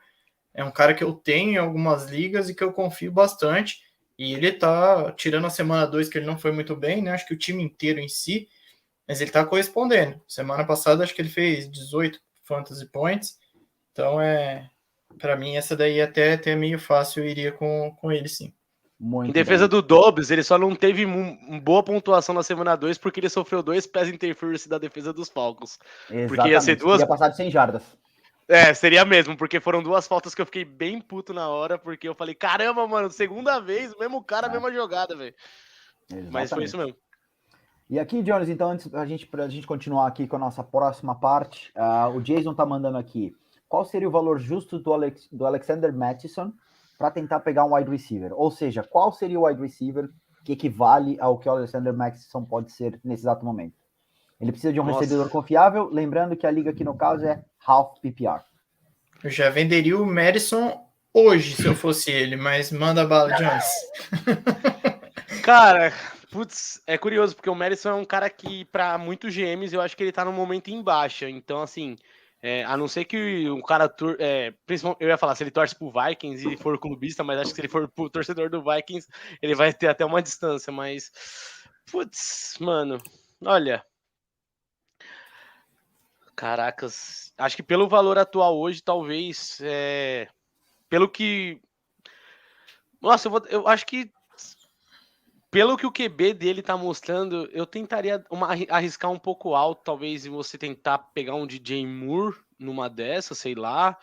É um cara que eu tenho em algumas ligas e que eu confio bastante. E ele tá, tirando a semana 2, que ele não foi muito bem, né? Acho que o time inteiro em si, mas ele tá correspondendo. Semana passada, acho que ele fez 18 fantasy points. Então, para mim, essa daí até meio fácil, eu iria com ele, sim. Em defesa do Dobbs, ele só não teve boa pontuação na semana 2 porque ele sofreu 2 pass interference da defesa dos Falcons. Exatamente. Porque ia ser duas... Ia passar de 100 jardas. Seria mesmo, porque foram 2 faltas que eu fiquei bem puto na hora, porque eu falei, caramba, mano, segunda vez, mesmo cara, mesma jogada, velho. Mas foi isso mesmo. E aqui, Jones, então, antes pra gente continuar aqui com a nossa próxima parte, o Jason tá mandando aqui, qual seria o valor justo do Alexander Mattison para tentar pegar um wide receiver? Ou seja, qual seria o wide receiver que equivale ao que o Alexander Mattison pode ser nesse exato momento? Ele precisa de um recebedor confiável, lembrando que a liga aqui no caso é half PPR. Eu já venderia o Madison hoje, se eu fosse ele, mas manda bala, Jones. Cara, putz, é curioso, porque o Madison é um cara que, para muitos GMs, eu acho que ele tá num momento em baixa. Então, assim, a não ser que o cara... principalmente, eu ia falar, se ele torce pro Vikings e for clubista, mas acho que se ele for pro torcedor do Vikings, ele vai ter até uma distância, mas... Putz, mano, olha... Caracas, acho que pelo valor atual hoje, talvez, pelo que... Nossa, eu acho que pelo que o QB dele tá mostrando, eu tentaria arriscar um pouco alto, talvez você tentar pegar um DJ Moore numa dessas, sei lá.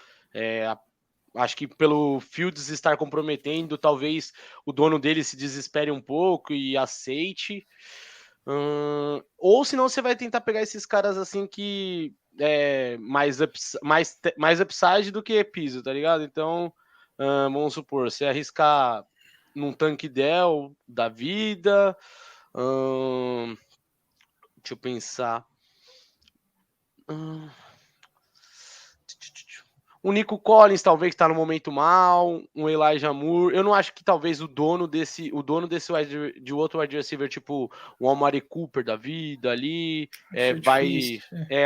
Acho que pelo Fields estar comprometendo, talvez o dono dele se desespere um pouco e aceite. Ou senão você vai tentar pegar esses caras assim que mais upside do que piso, tá ligado? Então, vamos supor, você arriscar num Tank Dell da vida, deixa eu pensar, um Nico Collins talvez tá no momento mal, um Elijah Moore. Eu não acho que talvez o dono desse de outro wide receiver, tipo o Amari Cooper da vida ali,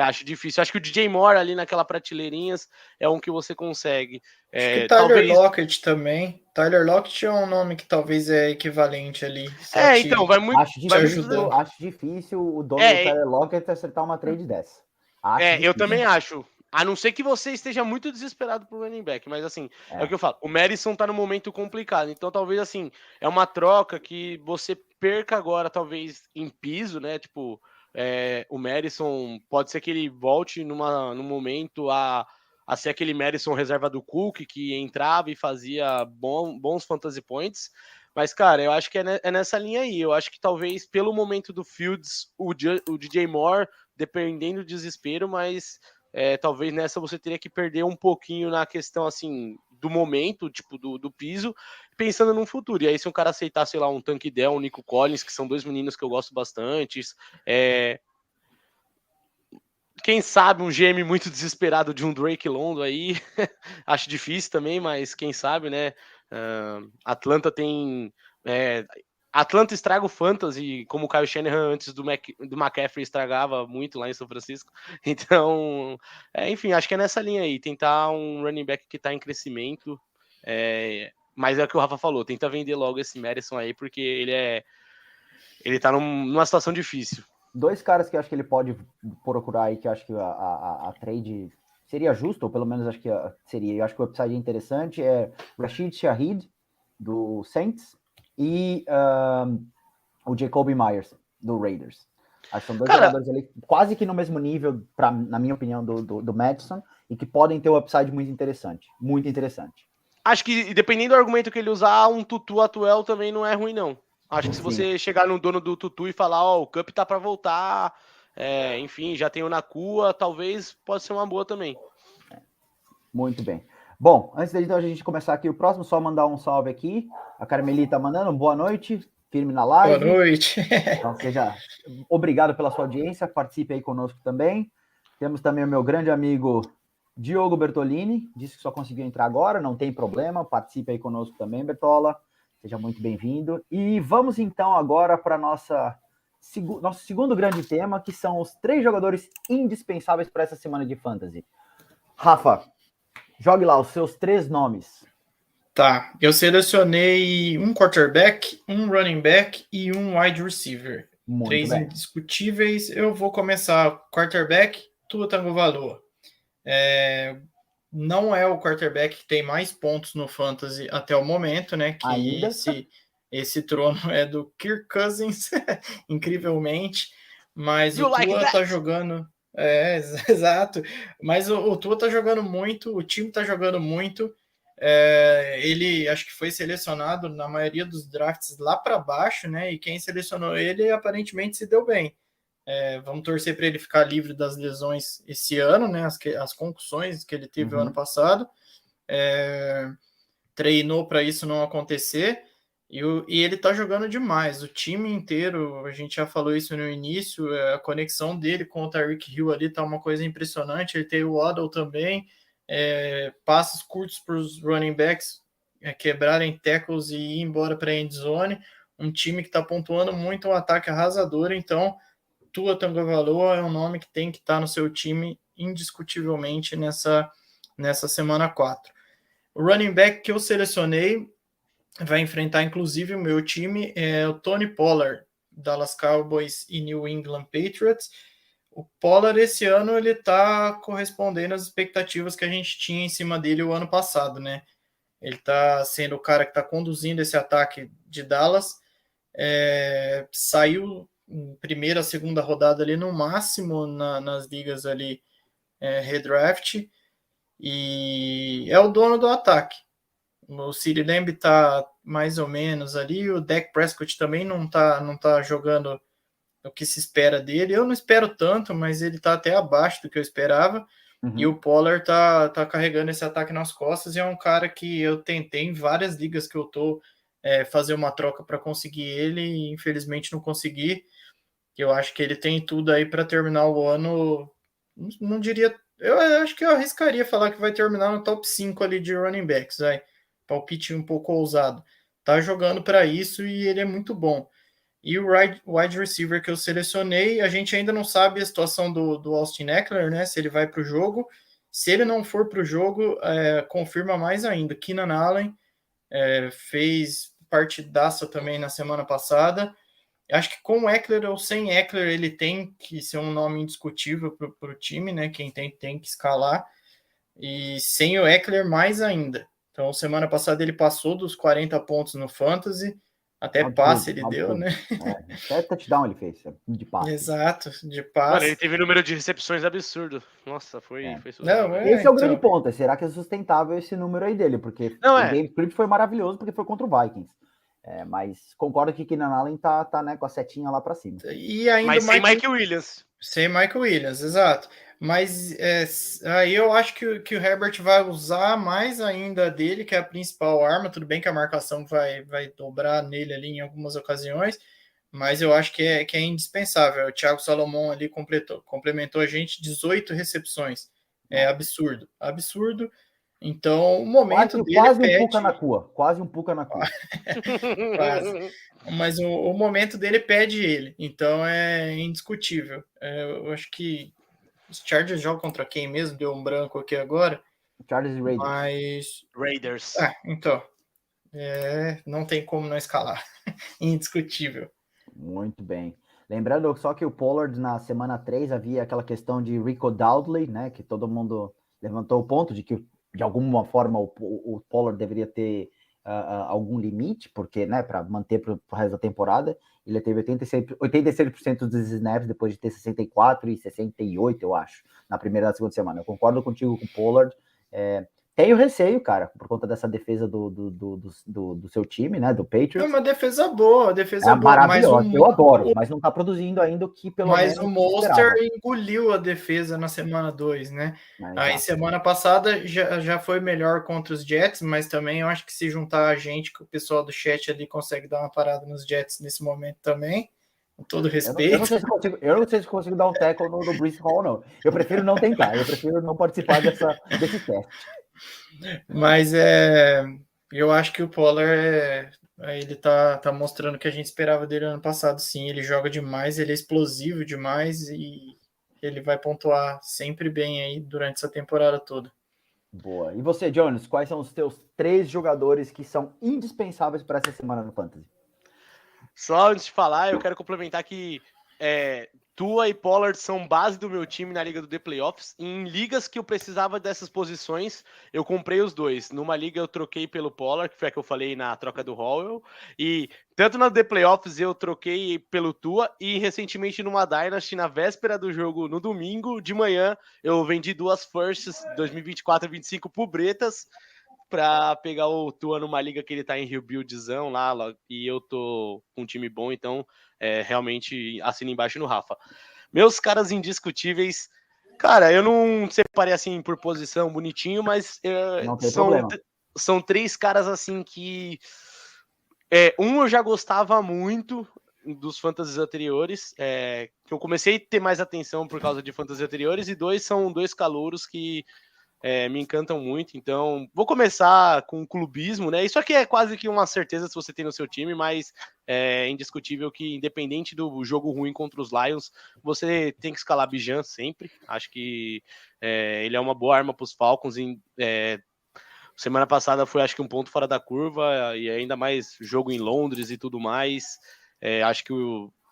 acho difícil. Acho que o DJ Moore ali naquela prateleirinhas é um que você consegue. Acho que Tyler Lockett também. Tyler Lockett é um nome que talvez é equivalente ali. Então, vai muito... Acho difícil o dono do Tyler Lockett acertar uma trade dessa. Eu também acho. A não ser que você esteja muito desesperado pro running back, mas assim, é o que eu falo, o Madison tá num momento complicado, então talvez assim, é uma troca que você perca agora, talvez em piso, né, tipo, o Madison, pode ser que ele volte num momento a ser aquele Madison reserva do Cook, que entrava e fazia bons fantasy points, mas cara, eu acho que é nessa linha aí, eu acho que talvez pelo momento do Fields, o DJ Moore, dependendo do desespero, mas... talvez nessa você teria que perder um pouquinho na questão assim do momento, tipo do piso, pensando no futuro. E aí se um cara aceitar, sei lá, um Tank Dell, um Nico Collins, que são 2 meninos que eu gosto bastante, quem sabe um GM muito desesperado de um Drake London aí, acho difícil também, mas quem sabe, né? Atlanta tem... Atlanta estraga o fantasy, como o Kyle Shanahan antes do McCaffrey estragava muito lá em São Francisco. Então, enfim, acho que é nessa linha aí. Tentar um running back que tá em crescimento. Mas é o que o Rafa falou, tenta vender logo esse Madison aí, porque ele tá numa situação difícil. 2 caras que eu acho que ele pode procurar aí, que eu acho que a trade seria justa, ou pelo menos acho que seria. Eu acho que o upside é interessante, é Rashid Shaheed, do Saints, e o Jacoby Myers, do Raiders. Acho que são 2 jogadores ali quase que no mesmo nível, na minha opinião, do Madison, e que podem ter um upside muito interessante. Muito interessante. Acho que, dependendo do argumento que ele usar, um Tutu Atuel também não é ruim, não. Acho que se você chegar no dono do Tutu e falar, o Cup tá para voltar, enfim, já tem o Nakua, talvez pode ser uma boa também. Muito bem. Bom, antes de a gente começar aqui o próximo, só mandar um salve aqui. A Carmeli tá mandando, boa noite, firme na live. Boa noite. Então, obrigado pela sua audiência, participe aí conosco também. Temos também o meu grande amigo Diogo Bertolini, disse que só conseguiu entrar agora, não tem problema, participe aí conosco também, Bertola. Seja muito bem-vindo. E vamos então agora para a nossa nosso segundo grande tema, que são os 3 jogadores indispensáveis para essa semana de Fantasy. Rafa, jogue lá os seus 3 nomes. Tá, eu selecionei um quarterback, um running back e um wide receiver. Muito 3 bem. indiscutíveis. Eu vou começar quarterback, Tua Tagovailoa. Não é o quarterback que tem mais pontos no Fantasy até o momento, né? Que Ainda? esse trono é do Kirk Cousins, incrivelmente. Mas You o like Tua that? tá jogando. Exato. Mas o Tua tá jogando muito, o time tá jogando muito. Ele acho que foi selecionado na maioria dos drafts lá para baixo, né? E quem selecionou ele aparentemente se deu bem. Vamos torcer para ele ficar livre das lesões esse ano, né? As concussões que ele teve o ano passado. Treinou para isso não acontecer. E ele tá jogando demais. O time inteiro, a gente já falou isso no início, a conexão dele com o Tyreek Hill ali tá uma coisa impressionante. Ele tem o Waddle também. Passos curtos para os running backs quebrarem tackles e ir embora para a end zone. Um time que está pontuando muito, um ataque arrasador. Então, Tua Tagovailoa é um nome que tem que estar no seu time indiscutivelmente nessa semana 4. O running back que eu selecionei vai enfrentar inclusive o meu time, é o Tony Pollard, Dallas Cowboys e New England Patriots. O Pollard esse ano ele está correspondendo às expectativas que a gente tinha em cima dele o ano passado, né? Ele está sendo o cara que está conduzindo esse ataque de Dallas. Saiu em primeira, segunda rodada ali no máximo nas ligas ali redraft e é o dono do ataque. O CeeDee Lamb está mais ou menos ali, o Dak Prescott também não tá jogando o que se espera dele. Eu não espero tanto, mas ele tá até abaixo do que eu esperava. E o Pollard tá carregando esse ataque nas costas e é um cara que eu tentei em várias ligas que eu tô fazer uma troca para conseguir ele e infelizmente não consegui. Eu acho que ele tem tudo aí para terminar o ano, não diria, eu acho que eu arriscaria falar que vai terminar no top 5 ali de running backs, palpite um pouco ousado. Tá jogando para isso e ele é muito bom. E o wide receiver que eu selecionei, a gente ainda não sabe a situação do Austin Ekeler, né? Se ele vai para o jogo. Se ele não for para o jogo, confirma mais ainda. Keenan Allen fez partidaça também na semana passada. Acho que com o Ekeler ou sem Ekeler, ele tem que ser um nome indiscutível para o time, né? Quem tem que escalar. E sem o Ekeler, mais ainda. Então, semana passada ele passou dos 40 pontos no Fantasy. Até passe ele deu, né? Até touchdown ele fez, de passe. Exato, de passe. Mano, ele teve um número de recepções absurdo. Nossa, foi surreal. Esse é o grande ponto. Será que é sustentável esse número aí dele? Porque o game script foi maravilhoso, porque foi contra o Vikings. Mas concordo que Keenan Allen tá né, com a setinha lá pra cima. E ainda mas sem Mike Williams. Sem Michael Williams, exato. Mas aí eu acho que o Herbert vai usar mais ainda dele, que é a principal arma. Tudo bem que a marcação vai dobrar nele ali em algumas ocasiões, mas eu acho que é indispensável. O Thiago Salomão ali complementou a gente 18 recepções. É absurdo. Então, o momento dele quase pede... Quase um puca na cua. Quase. Mas o momento dele pede ele. Então, é indiscutível. Eu acho que os Chargers jogam contra quem mesmo? Deu um branco aqui agora. Chargers e Raiders. Mas... Raiders. Então. Não tem como não escalar. Indiscutível. Muito bem. Lembrando só que o Pollard, na semana 3, havia aquela questão de Rico Dowdley, né? Que todo mundo levantou o ponto de que, de alguma forma, o Pollard deveria ter algum limite, porque, né, para manter para o resto da temporada. Ele teve 86% dos snaps depois de ter 64 e 68, eu acho, na primeira e na segunda semana. Eu concordo contigo com o Pollard. Tenho receio, cara, por conta dessa defesa do seu time, né, do Patriots. É uma defesa boa, maravilhosa, mas eu adoro, mas não tá produzindo ainda o que pelo menos... Mas o Monster engoliu a defesa na semana 2, né? Aí semana passada já foi melhor contra os Jets, mas também eu acho que se juntar a gente, que o pessoal do chat ali consegue dar uma parada nos Jets nesse momento também, com todo respeito. Eu não sei se consigo dar um tackle no Breece Hall, não. Eu prefiro não tentar, eu prefiro não participar desse teste. Mas eu acho que o Pollard Ele tá mostrando o que a gente esperava dele ano passado, sim. Ele joga demais, ele é explosivo demais e ele vai pontuar sempre bem aí durante essa temporada toda. Boa. E você, Jones, quais são os teus 3 jogadores que são indispensáveis para essa semana no Fantasy? Só antes de falar, eu quero complementar que Tua e Pollard são base do meu time na liga do The Playoffs. Em ligas que eu precisava dessas posições, eu comprei os dois. Numa liga eu troquei pelo Pollard, que foi a que eu falei na troca do Howell. E tanto na The Playoffs eu troquei pelo Tua. E recentemente numa Dynasty, na véspera do jogo, no domingo de manhã, eu vendi 2 firsts 2024 e 25 por Bretas para pegar o Tua numa liga que ele tá em rebuildzão lá, e eu tô com um time bom, então realmente assino embaixo no Rafa. Meus caras indiscutíveis, cara, eu não separei assim por posição bonitinho, mas não tem problema. São 3 caras assim que um eu já gostava muito dos fantasies anteriores, que eu comecei a ter mais atenção por causa de fantasies anteriores, e 2 são 2 calouros que me encantam muito, então vou começar com o clubismo, né? Isso aqui é quase que uma certeza se você tem no seu time, mas é indiscutível que, independente do jogo ruim contra os Lions, você tem que escalar Bijan sempre. Acho que ele é uma boa arma para os Falcons. Semana passada foi, acho que, um ponto fora da curva, e ainda mais jogo em Londres e tudo mais. Acho que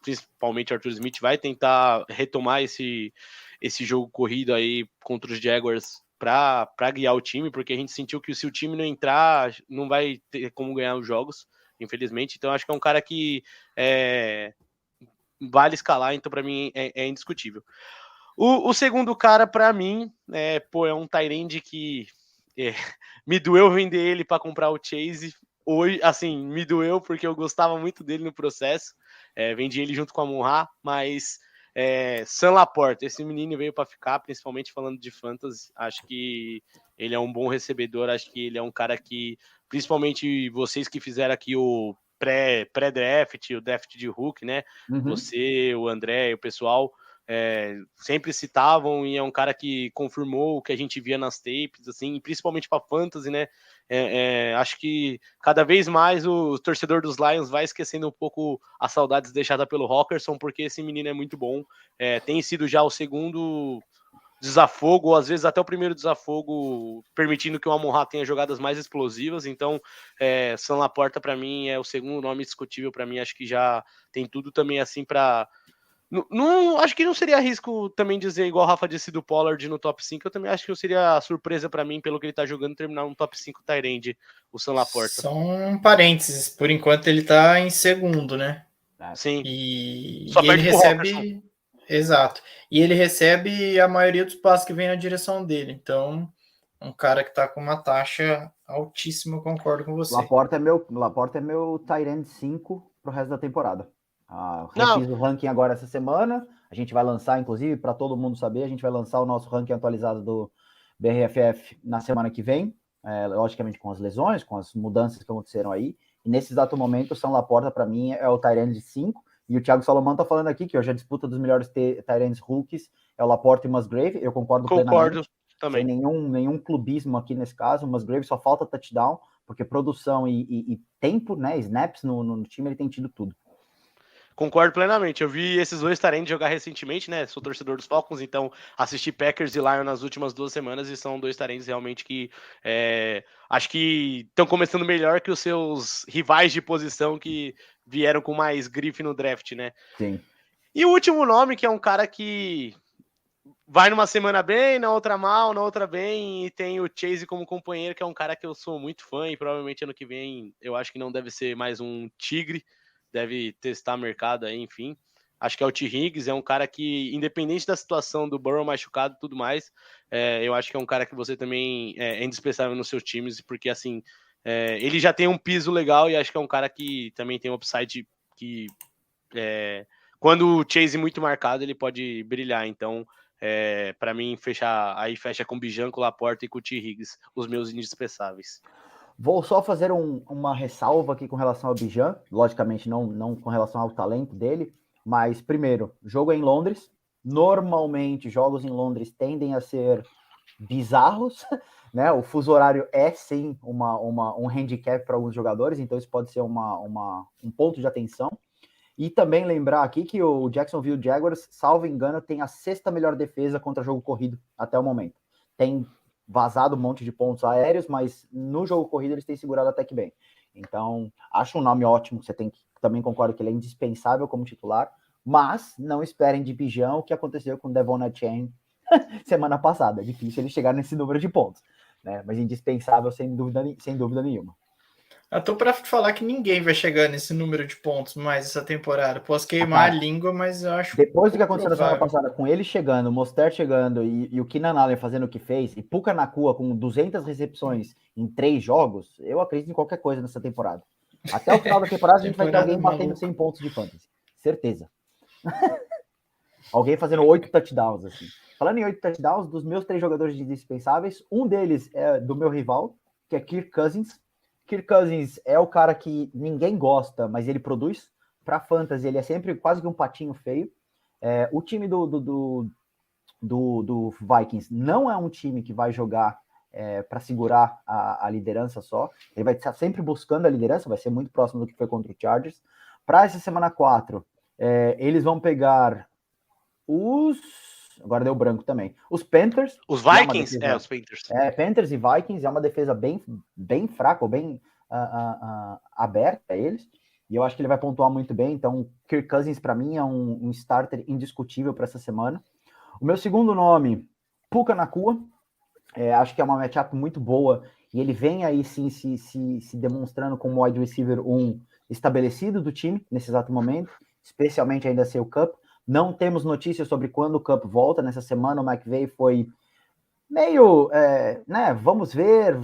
principalmente o Arthur Smith vai tentar retomar esse jogo corrido aí contra os Jaguars para guiar o time, porque a gente sentiu que se o time não entrar, não vai ter como ganhar os jogos, infelizmente. Então acho que é um cara que vale escalar, então para mim é indiscutível. O segundo cara, para mim, é um tight end que me doeu vender ele para comprar o Chase. Hoje, assim, me doeu porque eu gostava muito dele no processo. Vendi ele junto com a Amon-Ra, mas Sam Laporta, esse menino veio para ficar, principalmente falando de fantasy. Acho que ele é um bom recebedor, acho que ele é um cara que, principalmente vocês que fizeram aqui o pré-draft, o draft de Hulk, né? Uhum. Você, o André e o pessoal sempre citavam, e é um cara que confirmou o que a gente via nas tapes, assim, principalmente para fantasy, né? Acho que cada vez mais o torcedor dos Lions vai esquecendo um pouco as saudades deixadas pelo Hockenson, porque esse menino é muito bom. Tem sido já o segundo desafogo, ou às vezes até o primeiro desafogo, permitindo que o Amon-Ra tenha jogadas mais explosivas. Então, Sam Laporta, para mim, é o segundo nome discutível. Para mim, acho que já tem tudo também assim para. Não, acho que não seria risco também dizer, igual o Rafa disse do Pollard no top 5. Eu também acho que não seria surpresa para mim, pelo que ele tá jogando, terminar um top 5 tight end, o Sam Laporta. Só um parênteses, por enquanto ele tá em segundo, né? Sim. E Só ele perde pro recebe. Exato. E ele recebe a maioria dos passes que vem na direção dele. Então, um cara que tá com uma taxa altíssima, eu concordo com você. Laporta é meu tight end 5 pro resto da temporada. Refiz o ranking agora essa semana. A gente vai lançar, inclusive, para todo mundo saber, a gente vai lançar o nosso ranking atualizado do BRFF na semana que vem. Logicamente com as lesões, com as mudanças que aconteceram aí. E nesse exato momento, o Sam Laporta, para mim, é o tight end de 5. E o Thiago Salomão tá falando aqui que hoje a disputa dos melhores tight ends rookies é o Laporta e o Musgrave. Eu concordo plenamente. Também. Sem nenhum clubismo aqui nesse caso. O Musgrave só falta touchdown, porque produção e tempo, né, snaps no time, ele tem tido tudo. Concordo plenamente. Eu vi esses dois tarentes jogar recentemente, né? Sou torcedor dos Falcons, então assisti Packers e Lions nas últimas 2 semanas, e são dois tarentes realmente que acho que estão começando melhor que os seus rivais de posição que vieram com mais grife no draft, né? Sim. E o último nome, que é um cara que vai numa semana bem, na outra mal, na outra bem, e tem o Chase como companheiro, que é um cara que eu sou muito fã, e provavelmente ano que vem eu acho que não deve ser mais um tigre, deve testar mercado aí, enfim. Acho que é o T. Higgins, é um cara que, independente da situação do Burrow machucado e tudo mais, eu acho que é um cara que você também é indispensável nos seus times, porque assim, ele já tem um piso legal, e acho que é um cara que também tem um upside que quando o Chase muito marcado, ele pode brilhar. Então, para mim, fecha com o Bijan, com o Laporta e com o T. Higgins, os meus indispensáveis. Vou só fazer uma ressalva aqui com relação ao Bijan, logicamente não com relação ao talento dele, mas primeiro, jogo é em Londres. Normalmente, jogos em Londres tendem a ser bizarros, né? O fuso horário é sim um handicap para alguns jogadores, então isso pode ser um ponto de atenção. E também lembrar aqui que o Jacksonville Jaguars, salvo engano, tem a 6ª melhor defesa contra jogo corrido até o momento. Tem vazado um monte de pontos aéreos, mas no jogo corrido eles têm segurado até que bem. Então, acho um nome ótimo, você tem que também concordo que ele é indispensável como titular, mas não esperem de pijão o que aconteceu com o Devon Achane semana passada. É difícil ele chegar nesse número de pontos, né? Mas indispensável sem dúvida nenhuma. Eu tô para falar que ninguém vai chegar nesse número de pontos mais essa temporada. Posso queimar a língua, mas eu acho depois do que aconteceu na semana passada, com ele chegando, o Mostert chegando e o Keenan Allen fazendo o que fez, e Puka Nacua com 200 recepções em 3 jogos, eu acredito em qualquer coisa nessa temporada. Até o final da temporada a gente vai ter alguém batendo 100 pontos de fantasy. Certeza. Alguém fazendo 8 touchdowns, assim. Falando em 8 touchdowns, dos meus 3 jogadores indispensáveis, um deles é do meu rival, que é Kirk Cousins. Kirk Cousins é o cara que ninguém gosta, mas ele produz. Para fantasy, ele é sempre quase que um patinho feio. O time do Vikings não é um time que vai jogar para segurar a liderança só. Ele vai estar sempre buscando a liderança, vai ser muito próximo do que foi contra o Chargers. Para essa semana 4, eles vão pegar agora deu branco também. Os Panthers. Os Vikings? Os Panthers. Panthers e Vikings é uma defesa bem fraca, ou bem aberta a eles. E eu acho que ele vai pontuar muito bem. Então, Kirk Cousins, para mim, é um starter indiscutível para essa semana. O meu segundo nome, Puka Nacua. Acho que é uma matchup muito boa. E ele vem aí, sim, se demonstrando como wide receiver 1 estabelecido do time, nesse exato momento. Especialmente ainda sem o Cup. Não temos notícias sobre quando o Cup volta. Nessa semana, o McVay foi meio, né, vamos ver,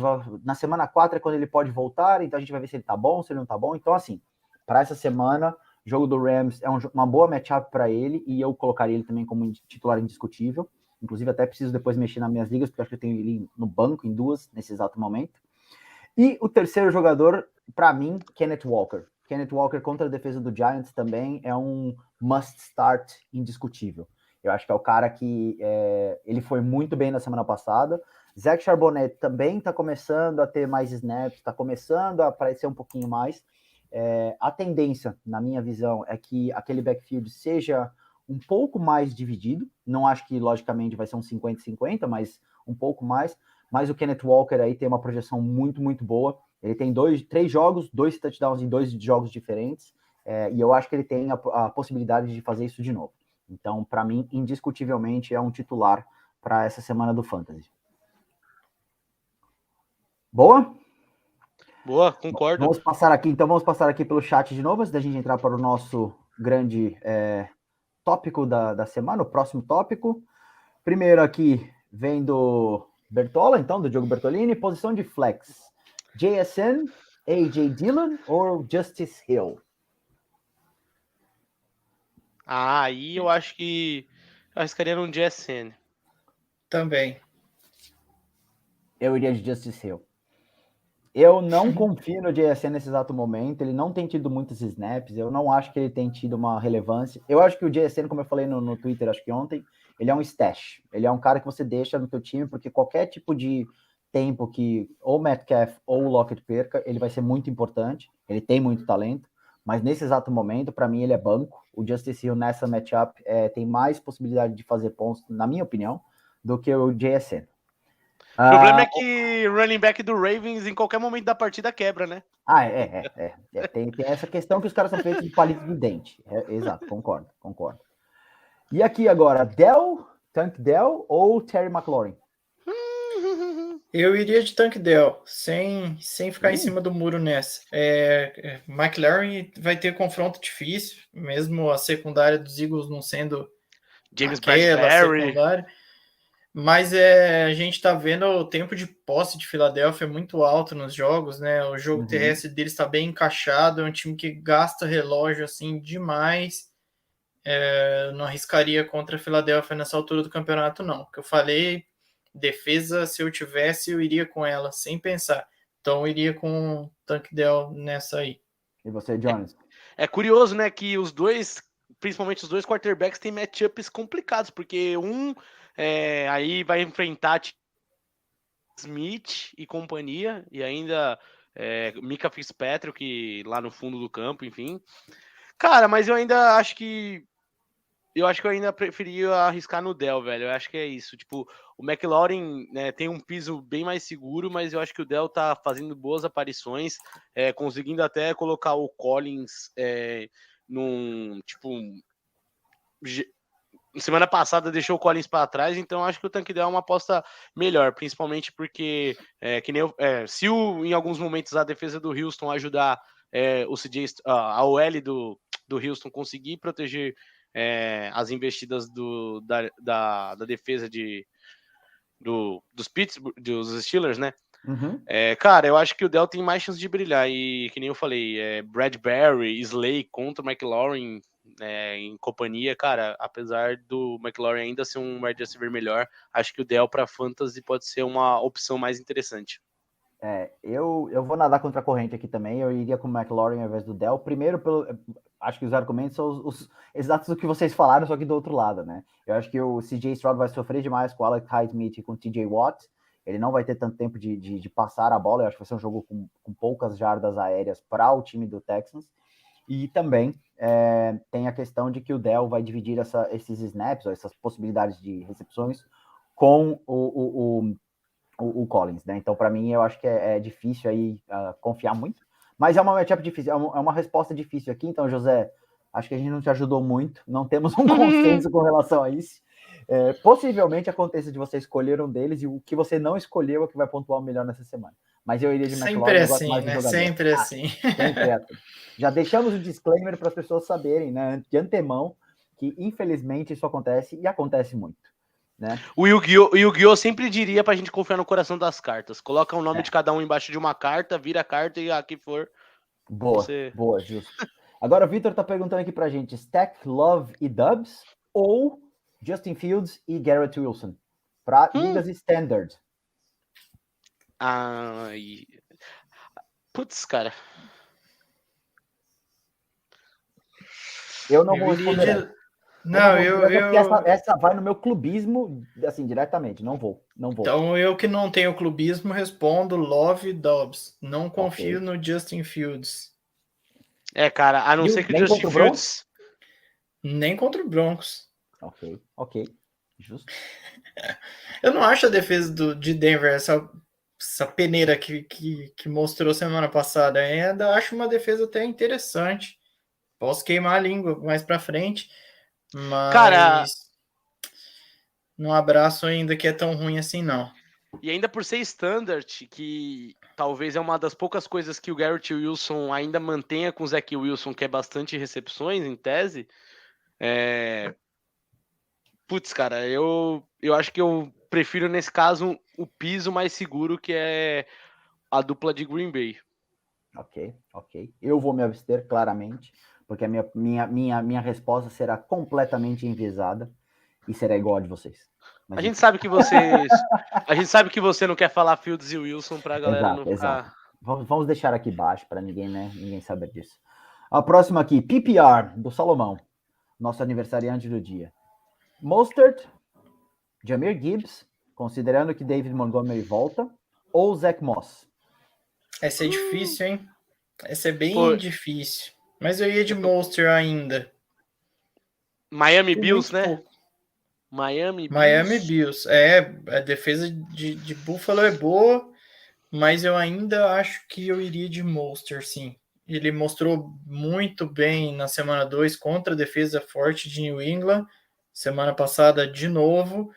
na semana 4 é quando ele pode voltar, então a gente vai ver se ele tá bom, se ele não tá bom. Então, assim, para essa semana, o jogo do Rams é uma boa matchup para ele, e eu colocaria ele também como titular indiscutível. Inclusive, até preciso depois mexer nas minhas ligas, porque acho que eu tenho ele no banco em 2 nesse exato momento. E o terceiro jogador, para mim, Kenneth Walker. Kenneth Walker contra a defesa do Giants também é um must start indiscutível. Eu acho que é o cara que ele foi muito bem na semana passada. Zach Charbonnet também está começando a ter mais snaps, está começando a aparecer um pouquinho mais. A tendência, na minha visão, é que aquele backfield seja um pouco mais dividido. Não acho que, logicamente, vai ser um 50-50, mas um pouco mais. Mas o Kenneth Walker aí tem uma projeção muito, muito boa. Ele tem 3 jogos, 2 touchdowns em 2 jogos diferentes. E eu acho que ele tem a possibilidade de fazer isso de novo. Então, para mim, indiscutivelmente, é um titular para essa semana do Fantasy. Boa? Boa, concordo. Vamos passar aqui pelo chat de novo, antes da gente entrar para o nosso grande tópico da semana, o próximo tópico. Primeiro aqui vem do Bertola, então, do Diogo Bertolini, posição de flex. JSN, AJ Dillon ou Justice Hill? Aí eu acho que eu arriscaria no JSN. Também. Eu iria de Justice Hill. Eu não confio no JSN nesse exato momento. Ele não tem tido muitos snaps. Eu não acho que ele tem tido uma relevância. Eu acho que o JSN, como eu falei no Twitter, acho que ontem, ele é um stash. Ele é um cara que você deixa no teu time, porque qualquer tipo de tempo que ou o Metcalf ou o Lockett perca, ele vai ser muito importante. Ele tem muito talento. Mas nesse exato momento, para mim, ele é banco. O Justice Hill nessa matchup tem mais possibilidade de fazer pontos, na minha opinião, do que o JSN. O problema é que o running back do Ravens, em qualquer momento da partida, quebra, né? Tem essa questão que os caras são feitos de palito de dente. Exato, concordo. E aqui agora, Tank Dell ou Terry McLaurin? Eu iria de Tank Dell, sem ficar em cima do muro nessa. McLaurin vai ter confronto difícil, mesmo a secundária dos Eagles não sendo James aquela Bradbury. secundária. Mas a gente está vendo o tempo de posse de Filadélfia muito alto nos jogos, né? O jogo terrestre deles está bem encaixado, é um time que gasta relógio assim demais. Não arriscaria contra a Filadélfia nessa altura do campeonato, não. Porque eu falei, defesa, se eu tivesse, eu iria com ela, sem pensar. Então eu iria com o Tank Dell nessa aí. E você, Jones? É curioso, né, que os dois, principalmente os dois quarterbacks, têm matchups complicados, porque aí vai enfrentar Smith e companhia, e ainda Micah Fitzpatrick lá no fundo do campo, enfim. Cara, mas eu ainda acho que eu ainda preferia arriscar no Dell, velho. Eu acho que é isso. Tipo, o McLaurin, né, tem um piso bem mais seguro, mas eu acho que o Dell tá fazendo boas aparições, conseguindo até colocar o Collins num, tipo, semana passada deixou o Collins para trás, então acho que o Tank Dell é uma aposta melhor, principalmente porque que nem se em alguns momentos a defesa do Houston ajudar o CJ, a OL do Houston conseguir proteger as investidas da defesa dos Steelers, né? Uhum. Cara, eu acho que o Dell tem mais chance de brilhar, e que nem eu falei, Bradbury, Slay contra o McLaurin em companhia, cara, apesar do McLaurin ainda ser um wide receiver melhor, acho que o Dell para Fantasy pode ser uma opção mais interessante. Eu vou nadar contra a corrente aqui também, eu iria com o McLaurin ao invés do Dell, primeiro acho que os argumentos são os exatos do que vocês falaram, só que do outro lado, né? Eu acho que o CJ Stroud vai sofrer demais com o Alex Highsmith e com o TJ Watt, ele não vai ter tanto tempo de passar a bola, eu acho que vai ser um jogo com poucas jardas aéreas para o time do Texans, e também tem a questão de que o Dell vai dividir esses snaps, ou essas possibilidades de recepções, com o Collins, né? Então, para mim, eu acho que é difícil aí confiar muito, mas é uma matchup difícil, é uma resposta difícil aqui. Então, José, acho que a gente não te ajudou muito, não temos um consenso com relação a isso. Possivelmente aconteça de você escolher um deles e o que você não escolheu é que vai pontuar o melhor nessa semana. Mas eu iria de McLaurin, Sempre eu gosto mais assim, do né? jogador. Sempre assim. Sempre é assim. Já deixamos o disclaimer para as pessoas saberem, né, de antemão, que infelizmente isso acontece e acontece muito. Né? O Yu-Gi-Oh! Sempre diria pra gente confiar no coração das cartas. Coloca o nome de cada um embaixo de uma carta, vira a carta e aqui for. Boa, justo. Agora o Vitor tá perguntando aqui pra gente: Stack, Love e Dubs ou Justin Fields e Garrett Wilson? Para ligas standard. Putz, cara. Eu não vou responder. Não, essa vai no meu clubismo, assim, diretamente. Não vou. Então, eu que não tenho clubismo, respondo Love e Dobbs. Não confio no Justin Fields. Cara, a não ser que o Justin Fields... Nem contra o Broncos. Ok. Justo. Eu não acho a defesa de Denver essa peneira que mostrou semana passada. Ainda acho uma defesa até interessante. Posso queimar a língua mais pra frente, mas cara, não abraço ainda que é tão ruim assim, não. E ainda por ser standard, que talvez é uma das poucas coisas que o Garrett Wilson ainda mantenha com o Zach Wilson, que é bastante recepções, em tese. Putz, cara, eu acho que eu prefiro, nesse caso, o piso mais seguro, que é a dupla de Green Bay. Ok. Eu vou me abster claramente, porque a minha resposta será completamente enviesada e será igual a de vocês. Mas a gente sabe que você não quer falar Fields e Wilson pra galera não ficar... Exato. Vamos deixar aqui baixo para ninguém saber disso. A próxima aqui, PPR, do Salomão, nosso aniversariante do dia. Mostert, Jahmyr Gibbs, considerando que David Montgomery volta, ou Zach Moss? Essa é difícil, hein? Essa é bem difícil. Mas eu ia de Mostert ainda. Miami Bills, né? Miami Bills. A defesa de Buffalo é boa, mas eu ainda acho que eu iria de Mostert, sim. Ele mostrou muito bem na semana 2 contra a defesa forte de New England. Semana passada, de novo.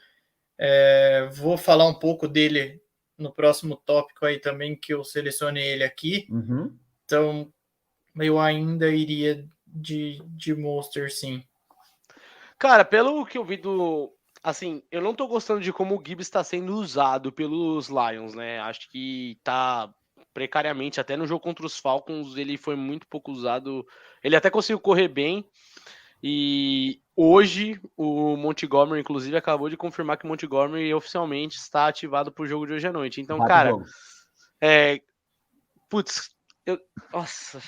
Vou falar um pouco dele no próximo tópico aí também, que eu selecionei ele aqui. Uhum. Então, eu ainda iria de Mostert, sim. Cara, pelo que eu vi assim, eu não tô gostando de como o Gibbs está sendo usado pelos Lions, né? Acho que tá precariamente, até no jogo contra os Falcons, ele foi muito pouco usado. Ele até conseguiu correr bem. E hoje o Montgomery, inclusive, acabou de confirmar que o Montgomery oficialmente está ativado para o jogo de hoje à noite. Então, cara, nossa.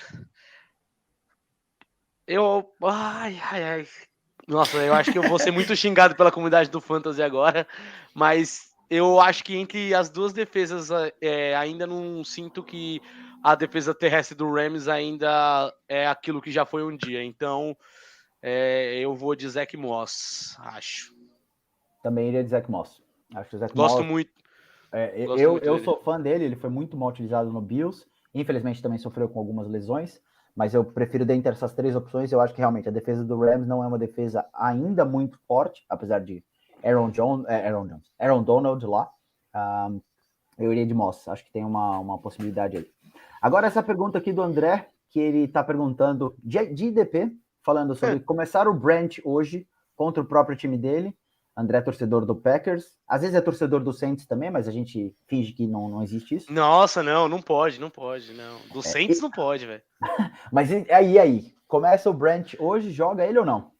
Nossa, eu acho que eu vou ser muito xingado pela comunidade do Fantasy agora, mas eu acho que entre as duas defesas ainda não sinto que a defesa terrestre do Rams ainda é aquilo que já foi um dia. Então, eu vou de Zach Moss, acho. Também iria de Zach Moss. Acho que o Zach Gosto Moss... muito. Eu sou fã dele, ele foi muito mal utilizado no Bills. Infelizmente também sofreu com algumas lesões, mas eu prefiro dentre essas 3 opções. Eu acho que realmente a defesa do Rams não é uma defesa ainda muito forte, apesar de Aaron Donald lá. Eu iria de Moss, acho que tem uma possibilidade aí. Agora essa pergunta aqui do André, que ele está perguntando de IDP, falando sobre começar o Brent hoje contra o próprio time dele. André é torcedor do Packers, às vezes é torcedor do Saints também, mas a gente finge que não existe isso. Nossa, não pode, não. Do Saints não pode, velho. Mas aí, começa o Brent hoje, joga ele ou não?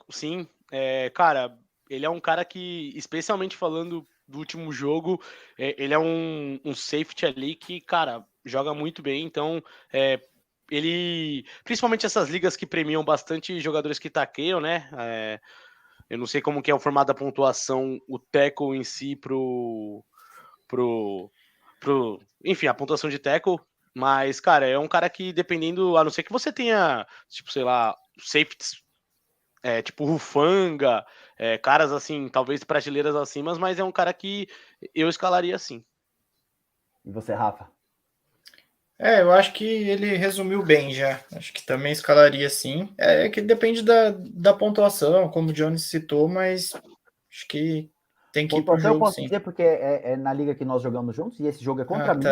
Sim. Cara, ele é um cara que, especialmente falando do último jogo, ele é um safety ali que, cara, joga muito bem, então ele, principalmente essas ligas que premiam bastante jogadores que taqueiam, né? Eu não sei como que é o formato da pontuação, o tackle em si enfim, a pontuação de tackle, mas, cara, é um cara que, dependendo, a não ser que você tenha, tipo, sei lá, safeties, tipo Rufanga, caras assim, talvez prateleiras acima, mas é um cara que eu escalaria assim. E você, Rafa? Eu acho que ele resumiu bem já. Acho que também escalaria sim. É que depende da pontuação, como o Jones citou, mas acho que tem que ir pro Pontuação eu jogo posso sim. dizer porque é na liga que nós jogamos juntos, e esse jogo é contra mim.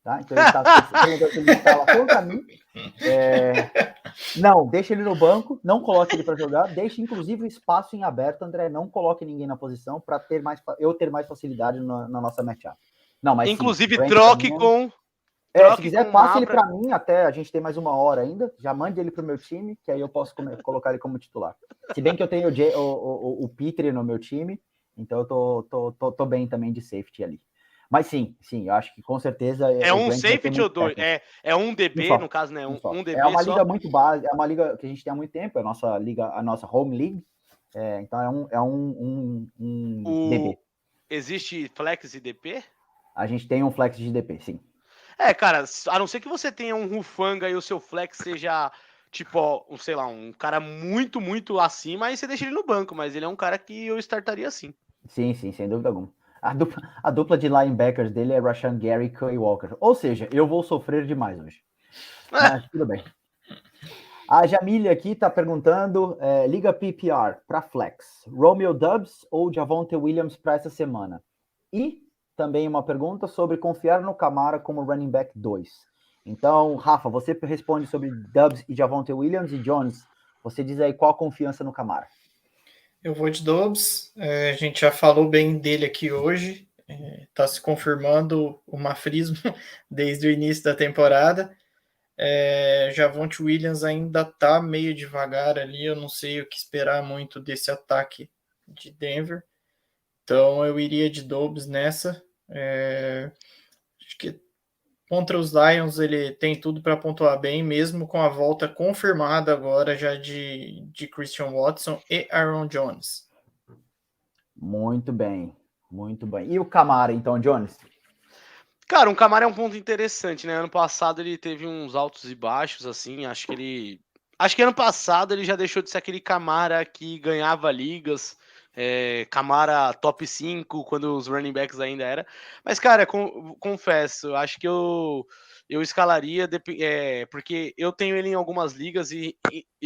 Tá? Então ele está perguntando se ele escala contra mim. Não, deixa ele no banco, não coloque ele para jogar, deixe inclusive o espaço em aberto, André, não coloque ninguém na posição para eu ter mais facilidade na nossa matchup. Não, mas inclusive, sim, troque com... se quiser, passe ele para mim, até a gente tem mais 1 hora ainda, já mande ele para o meu time, que aí eu posso colocar ele como titular. Se bem que eu tenho o Pitre no meu time, então eu tô bem também de safety ali. Mas sim, eu acho que com certeza... É um safety ou 2? É um DB, no caso, né? Um DB é uma liga só. muito básica, é uma liga que a gente tem há muito tempo, é a nossa liga, a nossa home league, então é um DB. Existe flex e DP? A gente tem um flex de DP, sim. Cara, a não ser que você tenha um Rufanga e o seu flex seja, tipo, sei lá, um cara muito, muito acima, aí você deixa ele no banco, mas ele é um cara que eu startaria assim. Sim, sem dúvida alguma. A dupla de linebackers dele é Rashan Gary e Quay Walker. Ou seja, eu vou sofrer demais hoje. Mas tudo bem. A Jamília aqui está perguntando, liga PPR para flex, Romeo Doubs ou Javonte Williams para essa semana? E também uma pergunta sobre confiar no Camara como running back 2. Então, Rafa, você responde sobre Doubs e Javonte Williams, e Jones, você diz aí qual a confiança no Camara. Eu vou de Doubs, a gente já falou bem dele aqui hoje, está se confirmando o mafrismo desde o início da temporada. Javonte Williams ainda está meio devagar ali, eu não sei o que esperar muito desse ataque de Denver, então eu iria de Doubs nessa. Acho que contra os Lions ele tem tudo para pontuar bem, mesmo com a volta confirmada agora já de Christian Watson e Aaron Jones. Muito bem, muito bem. E o Camara, então, Jones? Cara, o Camara é um ponto interessante, né? Ano passado ele teve uns altos e baixos, assim, acho que ano passado ele já deixou de ser aquele Camara que ganhava ligas, Camara top 5, quando os running backs ainda era. Mas, cara, confesso, acho que eu escalaria, porque eu tenho ele em algumas ligas e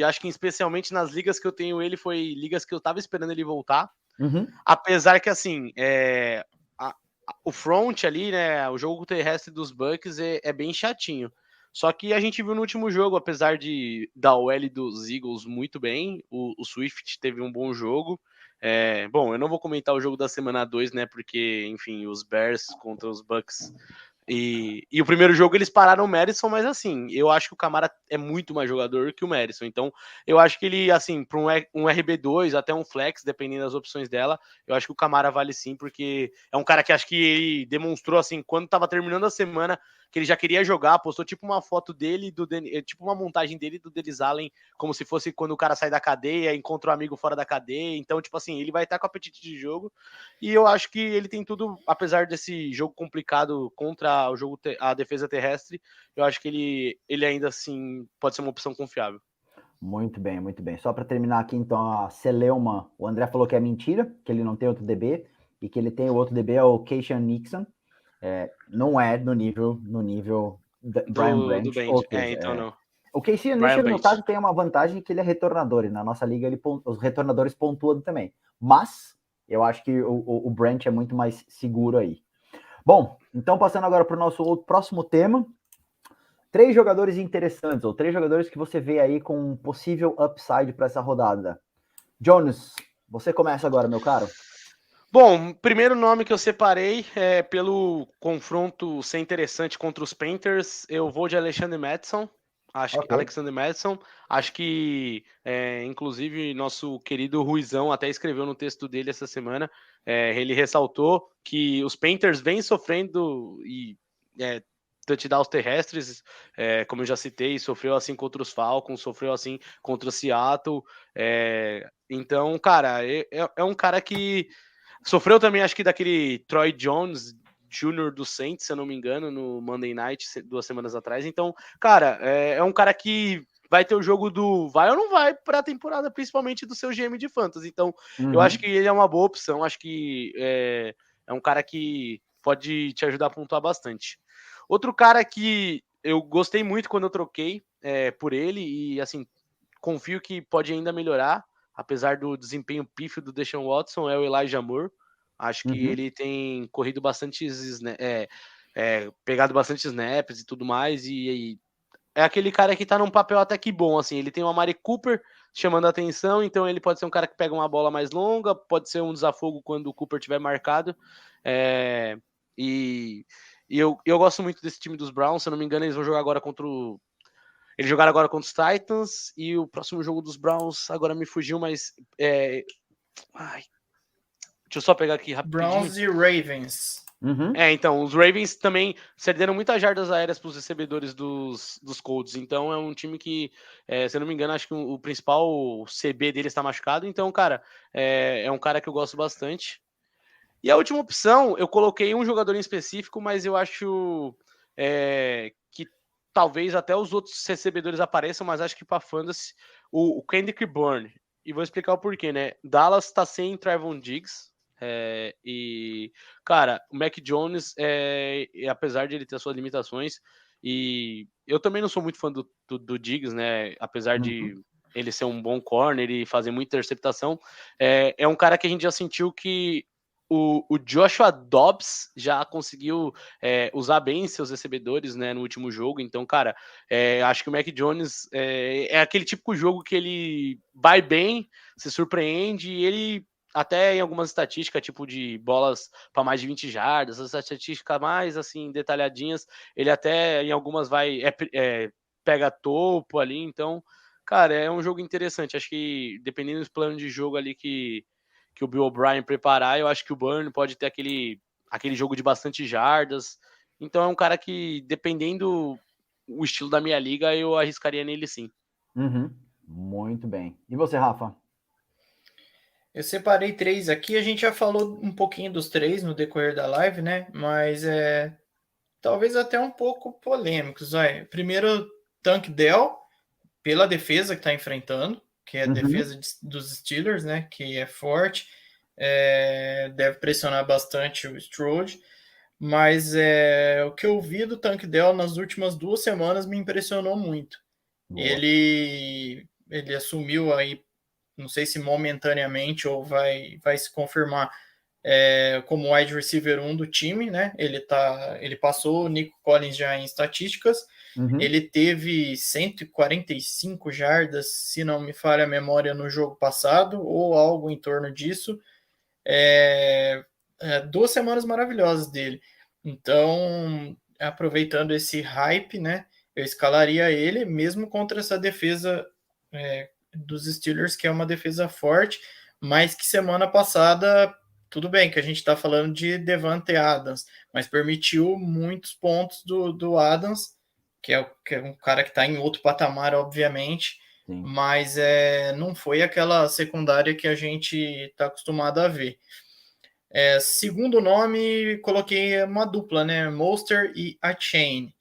acho que especialmente nas ligas que eu tenho ele, foi ligas que eu tava esperando ele voltar. Uhum. Apesar que, assim, o front ali, né, o jogo terrestre dos Bucks é bem chatinho. Só que a gente viu no último jogo, apesar da OL dos Eagles muito bem, o Swift teve um bom jogo. Bom, eu não vou comentar o jogo da semana 2, né, porque, enfim, os Bears contra os Bucks. E o primeiro jogo eles pararam o Madison, mas assim, eu acho que o Camara é muito mais jogador que o Madison. Então, eu acho que ele, assim, para um RB2, até um flex, dependendo das opções dela, eu acho que o Camara vale sim, porque é um cara que acho que ele demonstrou, assim, quando estava terminando a semana, que ele já queria jogar, postou tipo uma foto dele, tipo uma montagem dele do Dennis Allen, como se fosse quando o cara sai da cadeia, encontra um amigo fora da cadeia. Então, tipo assim, ele vai estar com apetite de jogo. E eu acho que ele tem tudo, apesar desse jogo complicado contra a defesa terrestre, eu acho que ele ainda assim pode ser uma opção confiável. Muito bem, muito bem. Só para terminar aqui, então, a Celeuma, o André falou que é mentira, que ele não tem outro DB, e que ele tem o outro DB, é o Keishan Nixon. Não é no nível Brian Branch. Do Bench. Então não. O Keishan Nixon, no caso, tem uma vantagem que ele é retornador, e na nossa liga os retornadores pontuam também. Mas eu acho que o Branch é muito mais seguro aí. Bom, então passando agora para o nosso próximo tema, 3 jogadores interessantes, ou 3 jogadores que você vê aí com um possível upside para essa rodada. Jones, você começa agora, meu caro. Bom, primeiro nome que eu separei é pelo confronto ser interessante contra os Panthers, eu vou de Alexander Mattison. Alexander Mattison. Acho que, inclusive, nosso querido Ruizão até escreveu no texto dele essa semana. Ele ressaltou que os Panthers vêm sofrendo touchdowns terrestres, como eu já citei, sofreu assim contra os Falcons, sofreu assim contra o Seattle. Então, cara, é um cara que sofreu também, acho que daquele Troy Jones Jr. do Saints, se eu não me engano, no Monday Night, 2 semanas atrás. Então, cara, é um cara que vai ter o jogo do vai ou não vai para a temporada, principalmente do seu GM de Fantasy. Então, eu acho que ele é uma boa opção. Acho que é um cara que pode te ajudar a pontuar bastante. Outro cara que eu gostei muito quando eu troquei por ele e, assim, confio que pode ainda melhorar, apesar do desempenho pífio do Deshaun Watson, é o Elijah Moore. Acho que ele tem corrido bastante, pegado bastante snaps e tudo mais, e é aquele cara que tá num papel até que bom, assim, ele tem o Amari Cooper chamando a atenção, então ele pode ser um cara que pega uma bola mais longa, pode ser um desafogo quando o Cooper tiver marcado, e eu gosto muito desse time dos Browns, se eu não me engano eles vão jogar agora eles jogaram agora contra os Titans, e o próximo jogo dos Browns agora me fugiu, mas deixa eu só pegar aqui rapidinho. Browns e Ravens. Então, os Ravens também cederam muitas jardas aéreas para os recebedores dos Colts, então é um time que, se eu não me engano, acho que o principal CB dele está machucado, então, cara, é um cara que eu gosto bastante. E a última opção, eu coloquei um jogador em específico, mas eu acho que talvez até os outros recebedores apareçam, mas acho que para fantasy, o Kendrick Bourne, e vou explicar o porquê, né? Dallas está sem Trevon Diggs, e, cara, o Mac Jones, apesar de ele ter suas limitações, e eu também não sou muito fã do Diggs, né? Apesar de ele ser um bom corner e fazer muita interceptação, é um cara que a gente já sentiu que o Joshua Dobbs já conseguiu usar bem seus recebedores, né, no último jogo. Então, cara, acho que o Mac Jones é aquele típico jogo que ele vai bem, se surpreende, e ele até em algumas estatísticas, tipo de bolas para mais de 20 jardas, as estatísticas mais assim detalhadinhas, ele até em algumas pega topo ali. Então, cara, é um jogo interessante. Acho que dependendo do plano de jogo ali que o Bill O'Brien preparar, eu acho que o Burn pode ter aquele jogo de bastante jardas. Então é um cara que, dependendo o estilo da minha liga, eu arriscaria nele sim. Muito bem. E você, Rafa? Eu separei 3 aqui, a gente já falou um pouquinho dos 3 no decorrer da live, né? Mas talvez até um pouco polêmicos. Primeiro, Tank Dell, pela defesa que está enfrentando, que é a defesa dos Steelers, né? Que é forte, deve pressionar bastante o Stroud. Mas o que eu vi do Tank Dell nas últimas 2 semanas me impressionou muito. Ele assumiu aí, não sei se momentaneamente ou vai se confirmar como wide receiver 1 do time, né? Ele passou o Nico Collins já em estatísticas. Ele teve 145 jardas, se não me falha a memória, no jogo passado, ou algo em torno disso. 2 semanas maravilhosas dele. Então, aproveitando esse hype, né? Eu escalaria ele, mesmo contra essa defesa dos Steelers, que é uma defesa forte, mas que semana passada tudo bem que a gente está falando de Davante Adams, mas permitiu muitos pontos do Adams, que é um cara que está em outro patamar, obviamente, Sim. mas não foi aquela secundária que a gente está acostumado a ver. Segundo nome, coloquei uma dupla, né? Mostert e Achane.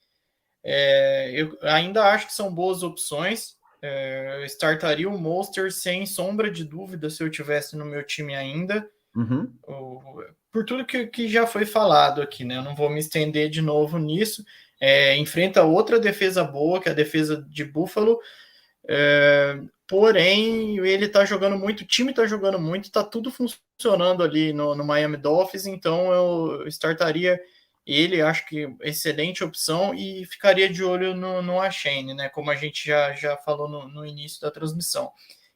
Eu ainda acho que são boas opções. Eu startaria o Mostert sem sombra de dúvida se eu tivesse no meu time ainda. Uhum. Por tudo que já foi falado aqui, né? Eu não vou me estender de novo nisso. Enfrenta outra defesa boa, que é a defesa de Buffalo. Porém, ele tá jogando muito, o time tá jogando muito, tá tudo funcionando ali no Miami Dolphins, então eu startaria ele, acho que excelente opção, e ficaria de olho no Achane, né? Como a gente já falou no início da transmissão.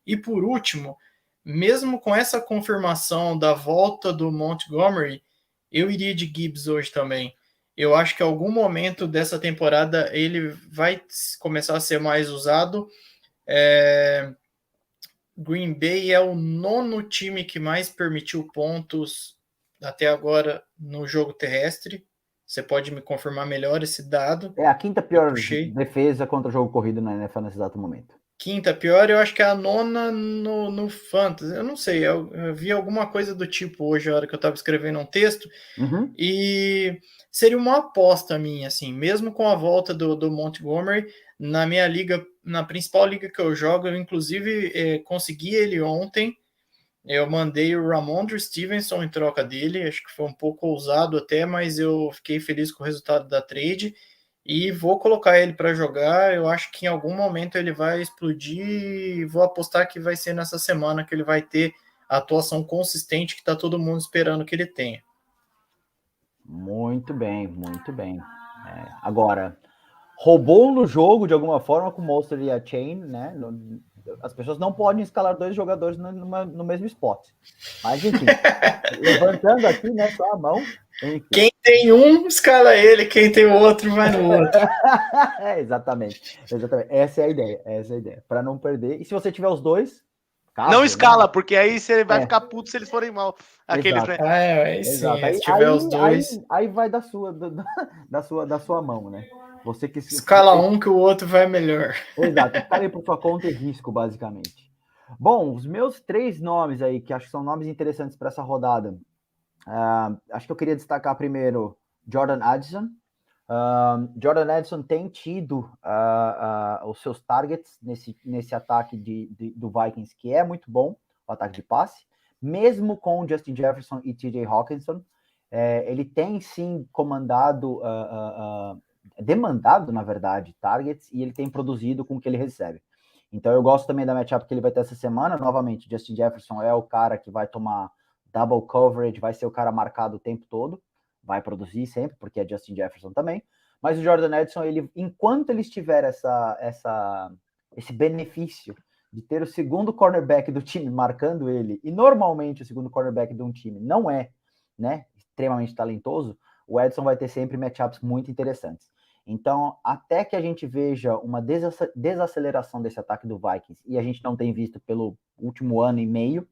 E por último, mesmo com essa confirmação da volta do Montgomery, eu iria de Gibbs hoje também. Eu acho que em algum momento dessa temporada ele vai começar a ser mais usado. Green Bay é o 9º time que mais permitiu pontos até agora no jogo terrestre. Você pode me confirmar melhor esse dado? É a quinta pior defesa contra o jogo corrido na NFL nesse exato momento. Quinta pior, eu acho que é a 9ª no Fantasy. Eu não sei, eu vi alguma coisa do tipo hoje, a hora que eu estava escrevendo um texto, e seria uma aposta minha, assim, mesmo com a volta do Montgomery, na minha liga, na principal liga que eu jogo, eu inclusive consegui ele ontem. Eu mandei o Ramondre Stevenson em troca dele, acho que foi um pouco ousado até, mas eu fiquei feliz com o resultado da trade e vou colocar ele para jogar. Eu acho que em algum momento ele vai explodir e vou apostar que vai ser nessa semana que ele vai ter a atuação consistente que está todo mundo esperando que ele tenha. Muito bem, muito bem. Agora, roubou no jogo de alguma forma com o Mostert e a Chain, né? As pessoas não podem escalar 2 jogadores no mesmo spot. Mas, enfim, levantando aqui, né, só a mão. Enfim. Quem tem um, escala ele, quem tem o outro, vai no outro. Exatamente. Essa é a ideia. Para não perder. E se você tiver os dois, caso, não escala, né? Porque aí você vai ficar puto se eles forem mal. Aqueles, exato. né? Sim, aí, se tiver os dois. Aí vai da sua mão, né? Você que escala um que o outro vai melhor. Exato, escala por sua conta e risco, basicamente. Bom, os meus 3 nomes aí, que acho que são nomes interessantes para essa rodada. Acho que eu queria destacar primeiro Jordan Addison. Jordan Addison tem tido os seus targets nesse ataque do Vikings, que é muito bom, o ataque de passe, mesmo com Justin Jefferson e TJ Hawkinson. Ele tem sim demandado, na verdade, targets, e ele tem produzido com o que ele recebe. Então eu gosto também da matchup que ele vai ter essa semana. Novamente, Justin Jefferson é o cara que vai tomar double coverage, vai ser o cara marcado o tempo todo, vai produzir sempre, porque é Justin Jefferson também. Mas o Jordan Addison, enquanto ele tiver esse benefício de ter o segundo cornerback do time marcando ele, e normalmente o segundo cornerback de um time não é, né, extremamente talentoso, o Addison vai ter sempre matchups muito interessantes. Então, até que a gente veja uma desaceleração desse ataque do Vikings, e a gente não tem visto pelo último ano e meio,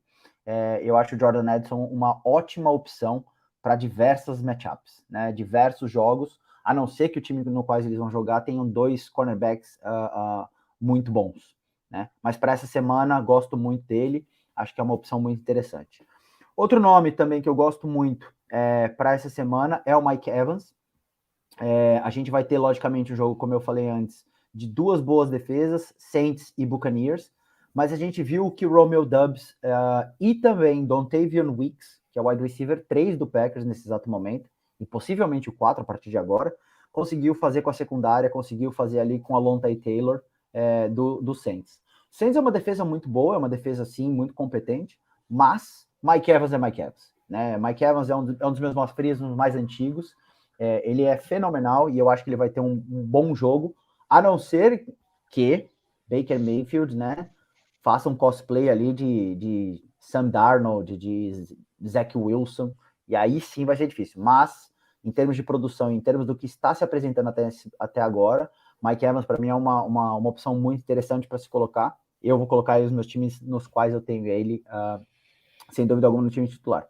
eu acho o Jordan Addison uma ótima opção para diversas matchups, né? Diversos jogos, a não ser que o time no qual eles vão jogar tenham 2 cornerbacks muito bons, né? Mas para essa semana, gosto muito dele, acho que é uma opção muito interessante. Outro nome também que eu gosto muito para essa semana é o Mike Evans. A gente vai ter, logicamente, um jogo, como eu falei antes, de 2 boas defesas, Saints e Buccaneers, mas a gente viu que o Romeo Doubs e também Dontavian Wicks, que é o wide receiver 3 do Packers nesse exato momento, e possivelmente o 4 a partir de agora, conseguiu fazer com a secundária, conseguiu fazer ali com a Alontae Taylor do Saints. O Saints é uma defesa muito boa, é uma defesa, sim, muito competente, mas Mike Evans é Mike Evans, né? Mike Evans é um dos meus mais antigos, ele é fenomenal e eu acho que ele vai ter um bom jogo, a não ser que Baker Mayfield, né, faça um cosplay ali de Sam Darnold, de Zach Wilson, e aí sim vai ser difícil. Mas, em termos de produção, em termos do que está se apresentando até agora, Mike Evans, para mim, é uma opção muito interessante para se colocar. Eu vou colocar aí os meus times nos quais eu tenho ele, sem dúvida alguma, no time titular.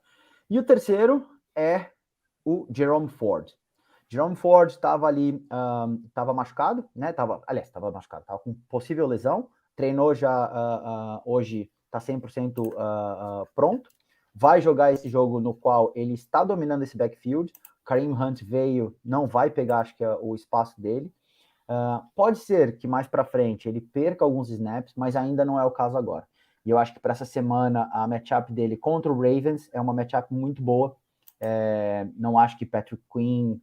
E o terceiro é o Jerome Ford. Jerome Ford estava ali, estava machucado, né? Estava machucado, estava com possível lesão, treinou já hoje, está 100% pronto, vai jogar esse jogo no qual ele está dominando esse backfield. Kareem Hunt veio, não vai pegar, acho que o espaço dele. Pode ser que mais para frente ele perca alguns snaps, mas ainda não é o caso agora. E eu acho que para essa semana a matchup dele contra o Ravens é uma matchup muito boa. Não acho que Patrick Queen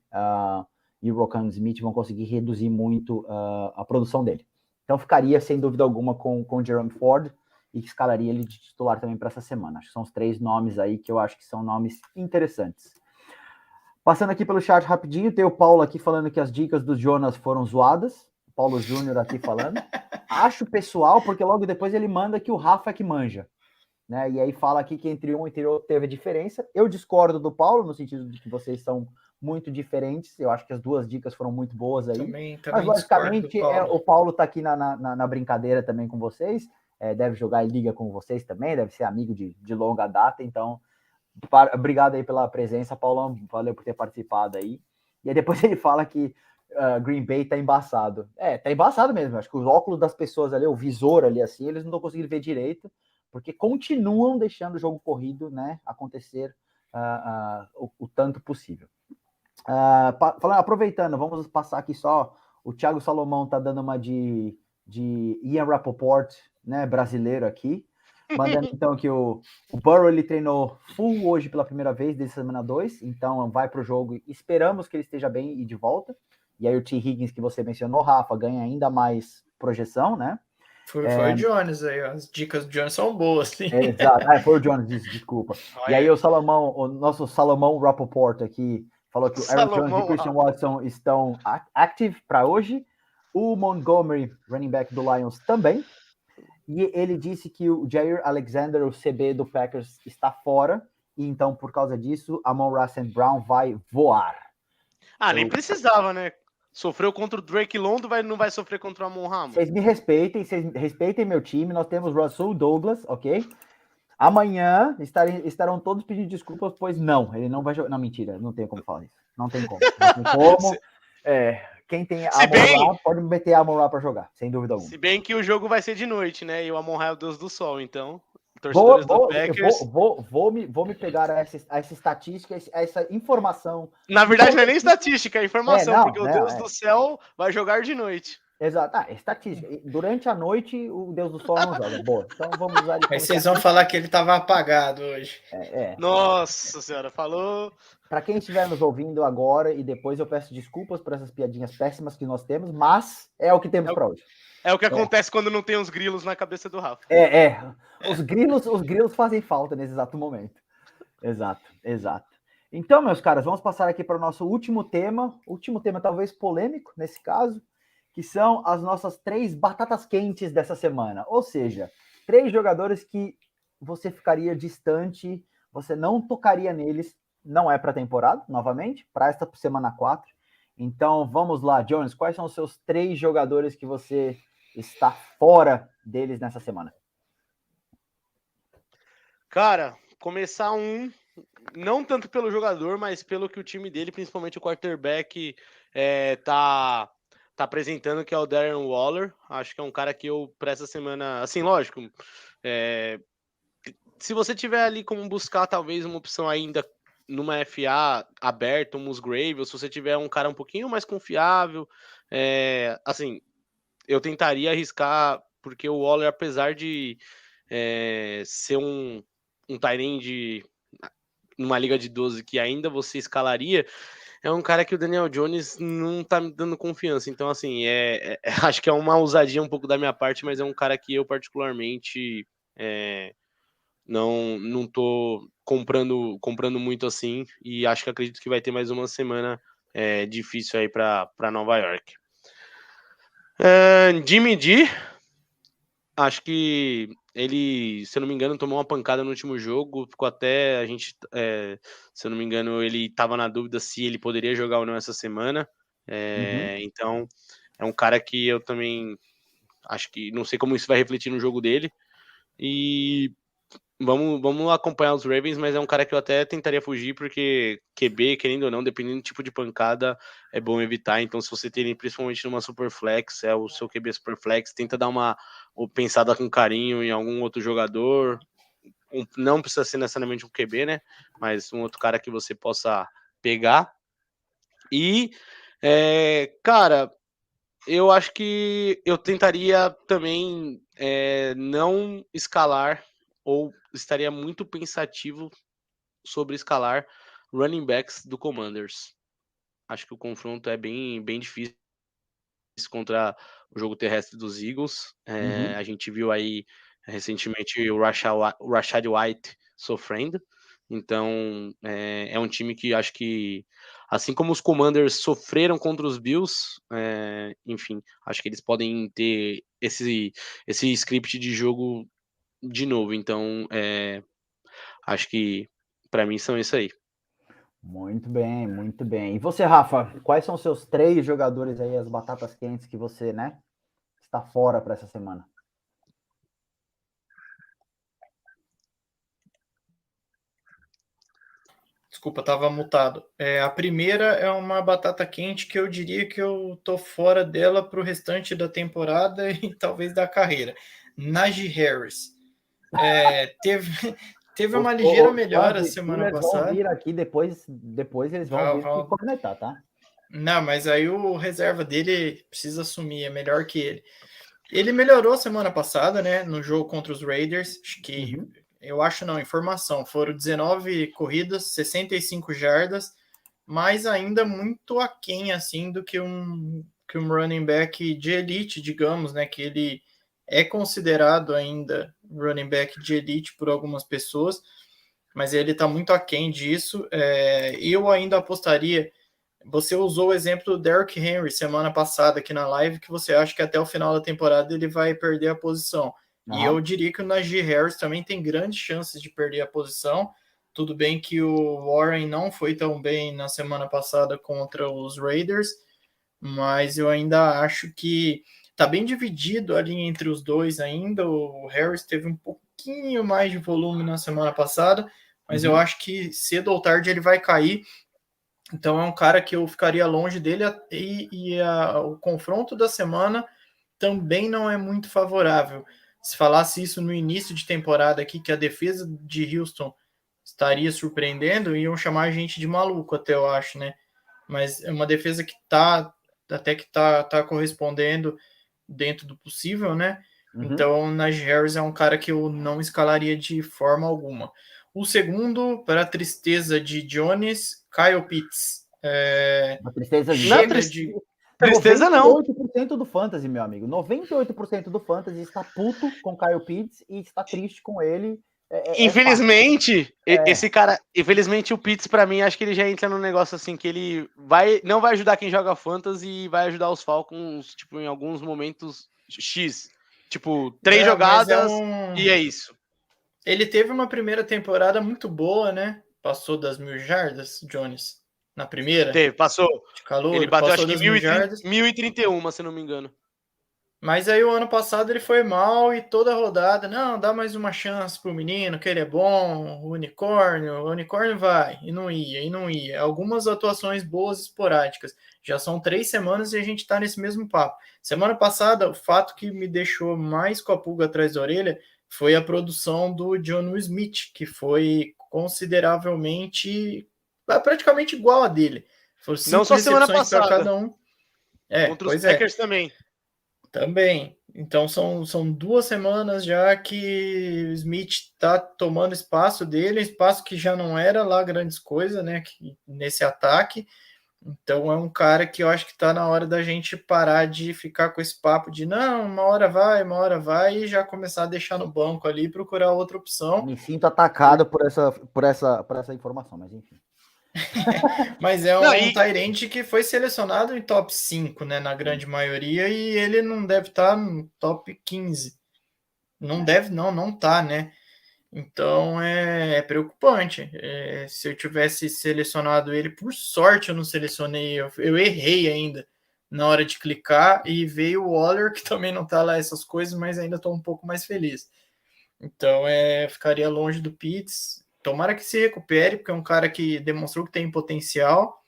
e o Roquan Smith vão conseguir reduzir muito a produção dele. Então ficaria, sem dúvida alguma, com o Jerome Ford e escalaria ele de titular também para essa semana. Acho que são os 3 nomes aí que eu acho que são nomes interessantes. Passando aqui pelo chat rapidinho, tem o Paulo aqui falando que as dicas do Jonas foram zoadas. Paulo Júnior aqui falando. Acho pessoal, porque logo depois ele manda que o Rafa é que manja. Né? E aí fala aqui que entre um e outro teve a diferença. Eu discordo do Paulo, no sentido de que vocês são muito diferentes. Eu acho que as 2 dicas foram muito boas aí. Também mas, logicamente, o Paulo está aqui na brincadeira também com vocês. Deve jogar em liga com vocês também, deve ser amigo de longa data. Então, obrigado aí pela presença, Paulão. Valeu por ter participado aí. E aí depois ele fala que Green Bay tá embaçado. Tá embaçado mesmo. Acho que os óculos das pessoas ali, o visor ali assim, eles não estão conseguindo ver direito, porque continuam deixando o jogo corrido, né, acontecer o tanto possível. Aproveitando, vamos passar aqui só. O Thiago Salomão tá dando uma de Ian Rapoport, né, brasileiro aqui. Mandando então que o Burrow ele treinou full hoje pela primeira vez desde semana 2, então vai para o jogo. Esperamos que ele esteja bem e de volta. E aí o T. Higgins que você mencionou, Rafa, ganha ainda mais projeção, né? Foi o Jones aí, as dicas do Jones são boas, sim. Exato, foi o Jones, desculpa. E aí o nosso Salomão Rapoport aqui falou que o Aaron Jones e o Christian Watson estão active para hoje. O Montgomery, running back do Lions, também. E ele disse que o Jair Alexander, o CB do Packers, está fora. E então, por causa disso, Amon-Ra St. Brown vai voar. Nem precisava, né? Sofreu contra o Drake London, não vai sofrer contra o Amon-Ra. Vocês me respeitem, meu time. Nós temos Russell Douglas, ok? Amanhã estarão todos pedindo desculpas, pois ele não vai jogar. Não, mentira, não tem como falar isso. Não tem como. Quem tem Amon-Ra pode meter Amon-Ra para jogar, sem dúvida alguma. Se bem que o jogo vai ser de noite, né? E o Amon-Ra é o deus do sol, então. Torcedores do Packers. Vou me pegar a essa estatística, essa informação. Na verdade, não é nem estatística, é informação, porque o deus do céu vai jogar de noite. Exato, estatística. Durante a noite, o Deus do Sol não joga. Boa, então vamos usar ele. Aí vocês vão falar que ele estava apagado hoje. Nossa senhora, falou. Para quem estiver nos ouvindo agora e depois, eu peço desculpas por essas piadinhas péssimas que nós temos, mas é o que temos para hoje. É o que acontece quando não tem os grilos na cabeça do Rafa. Os grilos fazem falta nesse exato momento. Exato. Então, meus caras, vamos passar aqui para o nosso último tema talvez polêmico nesse caso, que são as nossas 3 batatas quentes dessa semana. Ou seja, 3 jogadores que você ficaria distante, você não tocaria neles, não é para a temporada, novamente, para esta semana 4. Então, vamos lá, Jones, quais são os seus 3 jogadores que você está fora deles nessa semana? Cara, começar não tanto pelo jogador, mas pelo que o time dele, principalmente o quarterback, tá apresentando, que é o Darren Waller. Acho que é um cara que eu, para essa semana, assim, lógico, se você tiver ali como buscar talvez uma opção ainda numa FA aberta, um Musgrave, ou se você tiver um cara um pouquinho mais confiável, assim, eu tentaria arriscar, porque o Waller, apesar de ser um tight end numa liga de 12 que ainda você escalaria, é um cara que o Daniel Jones não tá me dando confiança. Então, assim, acho que é uma ousadia um pouco da minha parte, mas é um cara que eu particularmente não tô comprando muito assim, e acredito que vai ter mais uma semana difícil aí para Nova York. Jimmy G, acho que ele, se eu não me engano, tomou uma pancada no último jogo, ficou até a gente, se eu não me engano, ele estava na dúvida se ele poderia jogar ou não essa semana. Então, é um cara que eu também acho que não sei como isso vai refletir no jogo dele. E vamos acompanhar os Ravens, mas é um cara que eu até tentaria fugir, porque QB, querendo ou não, dependendo do tipo de pancada, é bom evitar. Então, se você tem principalmente numa Superflex, é o seu QB Superflex, tenta dar uma pensada com carinho em algum outro jogador. Não precisa ser necessariamente um QB, né? Mas um outro cara que você possa pegar. E, cara, eu acho que eu tentaria também não escalar, ou estaria muito pensativo sobre escalar running backs do Commanders. Acho que o confronto é bem difícil contra o jogo terrestre dos Eagles. A gente viu aí recentemente o Rashad White sofrendo. Então, é um time que acho que, assim como os Commanders sofreram contra os Bills, enfim, acho que eles podem ter esse script de jogo de novo. Então, acho que para mim são isso aí. Muito bem, muito bem. E você, Rafa, quais são os seus 3 jogadores aí, as batatas quentes que você, né, está fora para essa semana? Desculpa, estava mutado. A primeira é uma batata quente que eu diria que eu tô fora dela para o restante da temporada e talvez da carreira. Najee Harris. Teve uma ligeira melhora Os semana Steelers vão passada. vir aqui depois eles vão vir me cornetar, tá? Não, mas aí o reserva dele precisa assumir, é melhor que ele. Ele melhorou semana passada, né, no jogo contra os Raiders, informação, foram 19 corridas, 65 jardas, mas ainda muito aquém, assim, do que um running back de elite, digamos, né, que ele é considerado ainda running back de elite por algumas pessoas, mas ele está muito aquém disso. Eu ainda apostaria. Você usou o exemplo do Derrick Henry semana passada aqui na live, que você acha que até o final da temporada ele vai perder a posição. E eu diria que o Najee Harris também tem grandes chances de perder a posição. Tudo bem que o Warren não foi tão bem na semana passada contra os Raiders, mas eu ainda acho que está bem dividido ali entre os dois ainda. O Harris teve um pouquinho mais de volume na semana passada, mas eu acho que cedo ou tarde ele vai cair. Então é um cara que eu ficaria longe dele o confronto da semana também não é muito favorável. Se falasse isso no início de temporada aqui, que a defesa de Houston estaria surpreendendo, iam chamar a gente de maluco até, eu acho, né? Mas é uma defesa que tá correspondendo dentro do possível, né? Então, Najee Harris é um cara que eu não escalaria de forma alguma. O segundo, para a tristeza de Jones, Kyle Pitts. Uma tristeza de... Tristeza não. 98% do fantasy, meu amigo. 98% do fantasy está puto com Kyle Pitts e está triste com ele. Infelizmente, esse cara, infelizmente o Pitts para mim, acho que ele já entra num negócio assim que ele não vai ajudar quem joga fantasy e vai ajudar os Falcons, tipo, em alguns momentos X, tipo, 3 jogadas e é isso. Ele teve uma primeira temporada muito boa, né? Passou das 1.000 jardas, Jones, na primeira. Passou. De calor, ele bateu acho que 1.031, se não me engano. Mas aí o ano passado ele foi mal e toda rodada, não, dá mais uma chance pro menino, que ele é bom, o unicórnio vai, e não ia. Algumas atuações boas esporádicas. Já são 3 semanas e a gente tá nesse mesmo papo. Semana passada, o fato que me deixou mais com a pulga atrás da orelha foi a produção do Jonnu Smith, que foi consideravelmente, praticamente igual a dele. Foram 5 não só semana passada, para cada um. Contra os Packers também. Também. Então são 2 semanas já que o Smith está tomando espaço dele, espaço que já não era lá grandes coisas, né? Nesse ataque. Então é um cara que eu acho que está na hora da gente parar de ficar com esse papo de não, uma hora vai, e já começar a deixar no banco ali e procurar outra opção. Me sinto atacado por essa informação, mas enfim. Mas é um Tyrant que foi selecionado em top 5, né, na grande maioria, e ele não deve estar no top 15. Não tá, né? Então é preocupante. Se eu tivesse selecionado ele, por sorte eu não selecionei, eu errei ainda na hora de clicar e veio o Waller, que também não tá lá essas coisas, mas ainda estou um pouco mais feliz. Então, ficaria longe do Pitts. Tomara que se recupere, porque é um cara que demonstrou que tem potencial,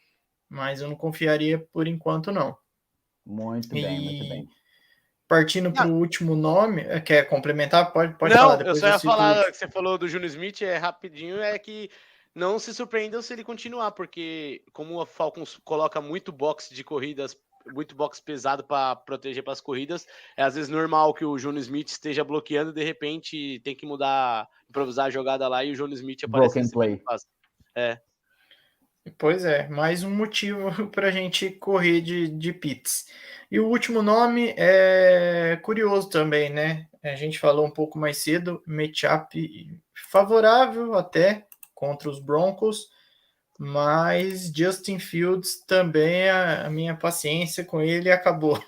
mas eu não confiaria por enquanto, não. Muito bem, muito bem. Partindo para o último nome, quer complementar? Pode não, falar. Depois eu só ia falar, último. que você falou do Júnior Smith, rapidinho, que não se surpreendam se ele continuar, porque como a Falcons coloca muito box de corridas, muito box pesado para proteger para as corridas, é às vezes normal que o Júnior Smith esteja bloqueando, de repente tem que mudar, improvisar a jogada lá e o Júnior Smith aparecer Broken play. Pois é, mais um motivo para a gente correr de Pitts. E o último nome é curioso também, né? A gente falou um pouco mais cedo, matchup favorável até contra os Broncos, mas Justin Fields também, a minha paciência com ele acabou.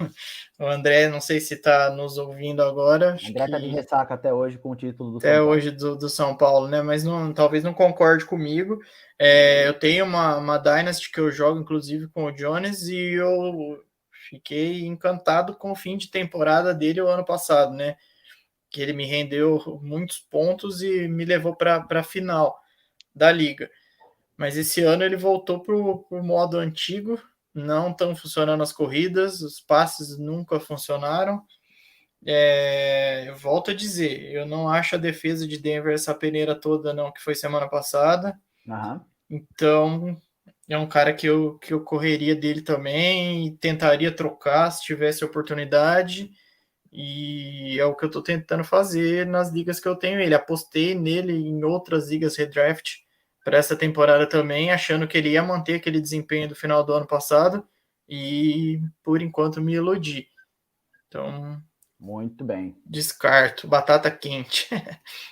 O André, não sei se está nos ouvindo agora. O André está de ressaca até hoje com o título do São Paulo. Até hoje do São Paulo, né? Mas talvez não concorde comigo. Eu tenho uma Dynasty que eu jogo, inclusive, com o Jones, e eu fiquei encantado com o fim de temporada dele o ano passado, né? Que ele me rendeu muitos pontos e me levou para a final da liga. Mas esse ano ele voltou para o modo antigo, não estão funcionando as corridas, os passes nunca funcionaram. Eu volto a dizer, eu não acho a defesa de Denver essa peneira toda não que foi semana passada. Uhum. Então é um cara que eu correria dele também e tentaria trocar se tivesse oportunidade, e é o que eu estou tentando fazer nas ligas que eu tenho ele. Apostei nele em outras ligas redraft para essa temporada também, achando que ele ia manter aquele desempenho do final do ano passado, e por enquanto me iludi. Então, muito bem. Descarto. Batata quente.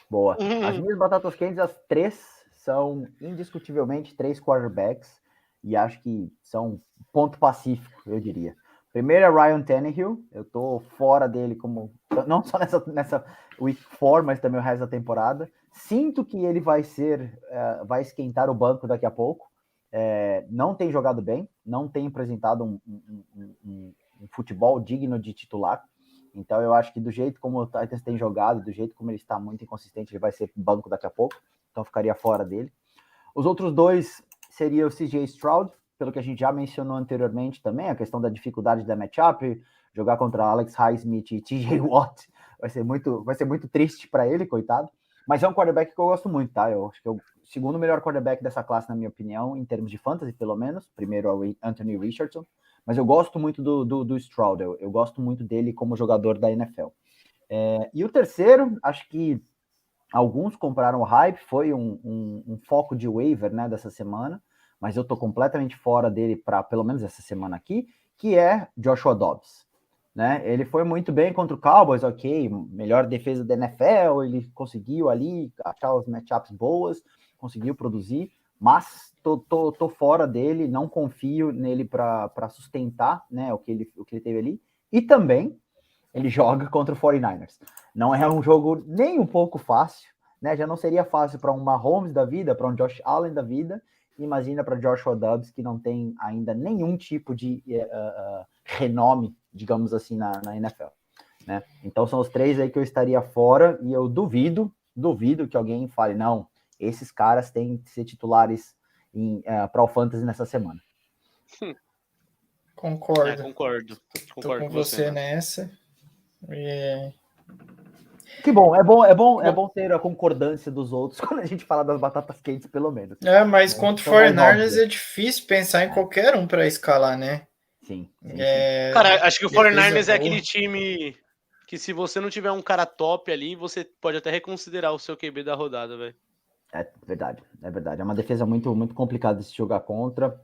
Boa. As minhas batatas quentes, as três, são indiscutivelmente 3 quarterbacks. E acho que são ponto pacífico, eu diria. Primeiro é Ryan Tannehill. Eu tô fora dele como... Não só nessa Week 4, mas também o resto da temporada. Sinto que ele vai esquentar o banco daqui a pouco. Não tem jogado bem. Não tem apresentado um futebol digno de titular. Então eu acho que do jeito como o Titans tem jogado, do jeito como ele está muito inconsistente, ele vai ser banco daqui a pouco. Então ficaria fora dele. Os outros dois seria o CJ Stroud, pelo que a gente já mencionou anteriormente também, a questão da dificuldade da matchup, jogar contra Alex Highsmith e TJ Watt vai ser muito triste para ele, coitado. Mas é um quarterback que eu gosto muito, tá? Eu acho que é o segundo melhor quarterback dessa classe, na minha opinião, em termos de fantasy, pelo menos. Primeiro é o Anthony Richardson. Mas eu gosto muito do Stroud, eu gosto muito dele como jogador da NFL. E o terceiro, acho que alguns compraram o hype, foi um foco de waiver, né, dessa semana, mas eu tô completamente fora dele para pelo menos essa semana aqui, que é Joshua Dobbs. Né? Ele foi muito bem contra o Cowboys, ok, melhor defesa da NFL, ele conseguiu ali achar os matchups boas, conseguiu produzir, mas tô fora dele, não confio nele para sustentar, né, o que ele teve ali. E também ele joga contra o 49ers. Não é um jogo nem um pouco fácil, né? Já não seria fácil para um Mahomes da vida, para um Josh Allen da vida. Imagina para Joshua Dobbs, que não tem ainda nenhum tipo de renome, digamos assim, na NFL. Né? Então são os três aí que eu estaria fora, e eu duvido que alguém fale, não, esses caras têm que ser titulares para o Fantasy nessa semana. Concordo. Concordo com você nessa. Que bom, é bom ter a concordância dos outros quando a gente fala das batatas quentes, pelo menos. Mas contra o 49ers é difícil pensar em qualquer um para escalar, né? Sim. Cara, acho que o 49ers é aquele time que, se você não tiver um cara top ali, você pode até reconsiderar o seu QB da rodada, velho. É verdade. É uma defesa muito, muito complicada de se jogar contra.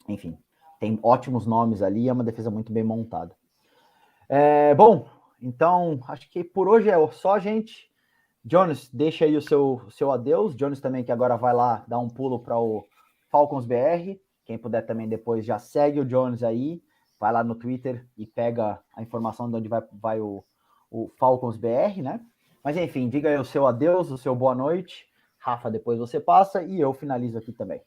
Enfim, tem ótimos nomes ali, é uma defesa muito bem montada. Bom, então, acho que por hoje é só, gente. Jones, deixa aí o seu adeus. Jones também, que agora vai lá dar um pulo para o Falcons BR. Quem puder também depois já segue o Jones aí. Vai lá no Twitter e pega a informação de onde vai o Falcons BR, né? Mas enfim, diga aí o seu adeus, o seu boa noite. Rafa, depois você passa e eu finalizo aqui também.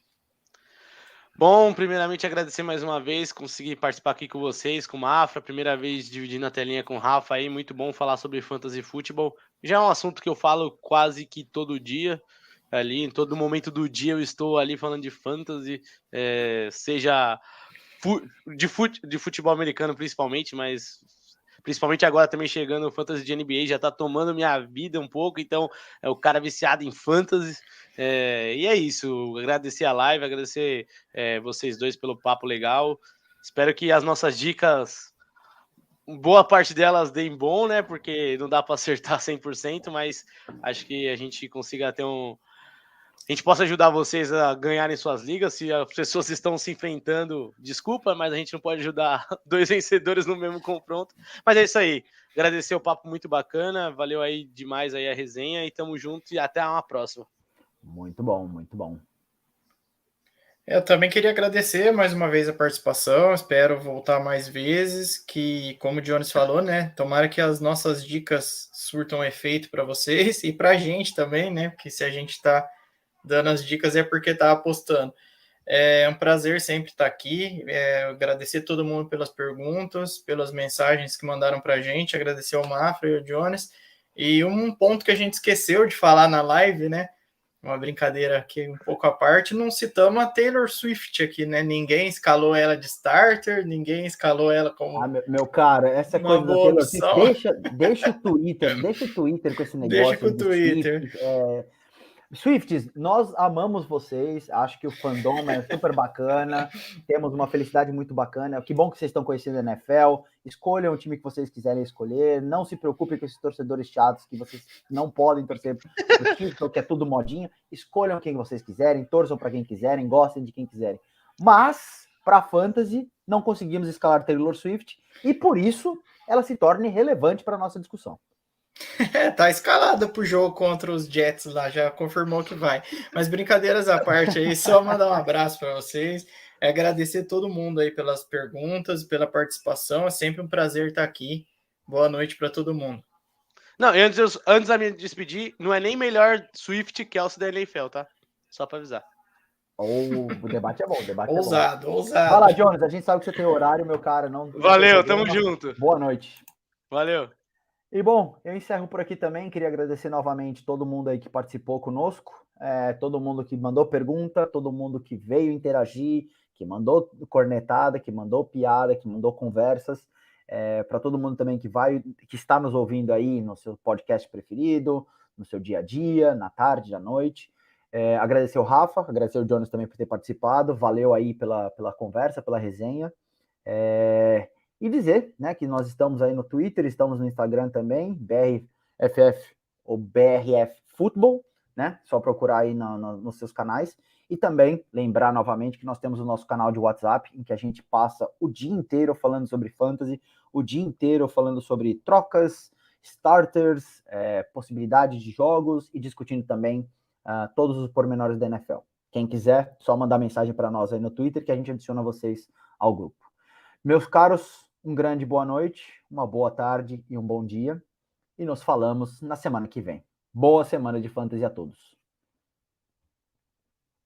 Bom, primeiramente agradecer mais uma vez, consegui participar aqui com vocês, com o Mafra, primeira vez dividindo a telinha com o Rafa aí, muito bom falar sobre fantasy futebol. Já é um assunto que eu falo quase que todo dia, ali, em todo momento do dia eu estou ali falando de fantasy, seja de futebol americano principalmente, mas principalmente agora também chegando o fantasy de NBA, já tá tomando minha vida um pouco, então é o cara viciado em fantasy. E é isso, agradecer a live, agradecer vocês dois pelo papo legal. Espero que as nossas dicas, boa parte delas deem bom, né? Porque não dá para acertar 100%, mas acho que a gente consiga ter a gente possa ajudar vocês a ganharem suas ligas. Se as pessoas estão se enfrentando, desculpa, mas a gente não pode ajudar dois vencedores no mesmo confronto. Mas é isso aí. Agradecer o papo muito bacana. Valeu aí demais aí a resenha e tamo junto e até uma próxima. Muito bom, muito bom. Eu também queria agradecer mais uma vez a participação, espero voltar mais vezes, que, como o Jones falou, né, tomara que as nossas dicas surtam efeito para vocês e para a gente também, né, porque se a gente está dando as dicas é porque está apostando. É um prazer sempre estar aqui, agradecer todo mundo pelas perguntas, pelas mensagens que mandaram para a gente, agradecer ao Mafra e ao Jones, e um ponto que a gente esqueceu de falar na live, né, uma brincadeira aqui um pouco à parte, não citamos a Taylor Swift aqui, né? Ninguém escalou ela de starter, ninguém escalou ela como meu cara, essa uma coisa da boa Taylor Swift, opção. deixa o Twitter com esse Deixa negócio com aí o de Twitter. Swift. Swifties, nós amamos vocês, acho que o fandom é super bacana, temos uma felicidade muito bacana, que bom que vocês estão conhecendo a NFL, escolham o time que vocês quiserem escolher, não se preocupem com esses torcedores chatos que vocês não podem torcer pro título, que é tudo modinha, escolham quem vocês quiserem, torçam para quem quiserem, gostem de quem quiserem, mas para fantasy não conseguimos escalar Taylor Swift e por isso ela se torna irrelevante para a nossa discussão. Tá escalada pro jogo contra os Jets lá, já confirmou que vai. Mas brincadeiras à parte aí, só mandar um abraço para vocês, agradecer todo mundo aí pelas perguntas, pela participação, é sempre um prazer estar aqui. Boa noite para todo mundo. Não, antes da me despedir, não é nem melhor Swift que Kelsey da NFL, tá? Só para avisar. O debate é bom, o debate ousado, é bom. Ousado. Vai lá, Jonas, a gente sabe que você tem horário, meu cara. Não Valeu, tamo junto. Boa noite. Valeu. E bom, eu encerro por aqui também. Queria agradecer novamente todo mundo aí que participou conosco, todo mundo que mandou pergunta, todo mundo que veio interagir, que mandou cornetada, que mandou piada, que mandou conversas. Para todo mundo também que está nos ouvindo aí no seu podcast preferido, no seu dia a dia, na tarde, à noite. Agradecer o Rafa, agradecer o Jonas também por ter participado. Valeu aí pela conversa, pela resenha. E dizer, né, que nós estamos aí no Twitter, estamos no Instagram também, BRFF ou BRF Futebol, né? Só procurar aí nos seus canais. E também lembrar novamente que nós temos o nosso canal de WhatsApp, em que a gente passa o dia inteiro falando sobre fantasy, o dia inteiro falando sobre trocas, starters, possibilidades de jogos e discutindo também todos os pormenores da NFL. Quem quiser, só mandar mensagem para nós aí no Twitter que a gente adiciona vocês ao grupo. Meus caros, um grande boa noite, uma boa tarde e um bom dia. E nos falamos na semana que vem. Boa semana de fantasy a todos.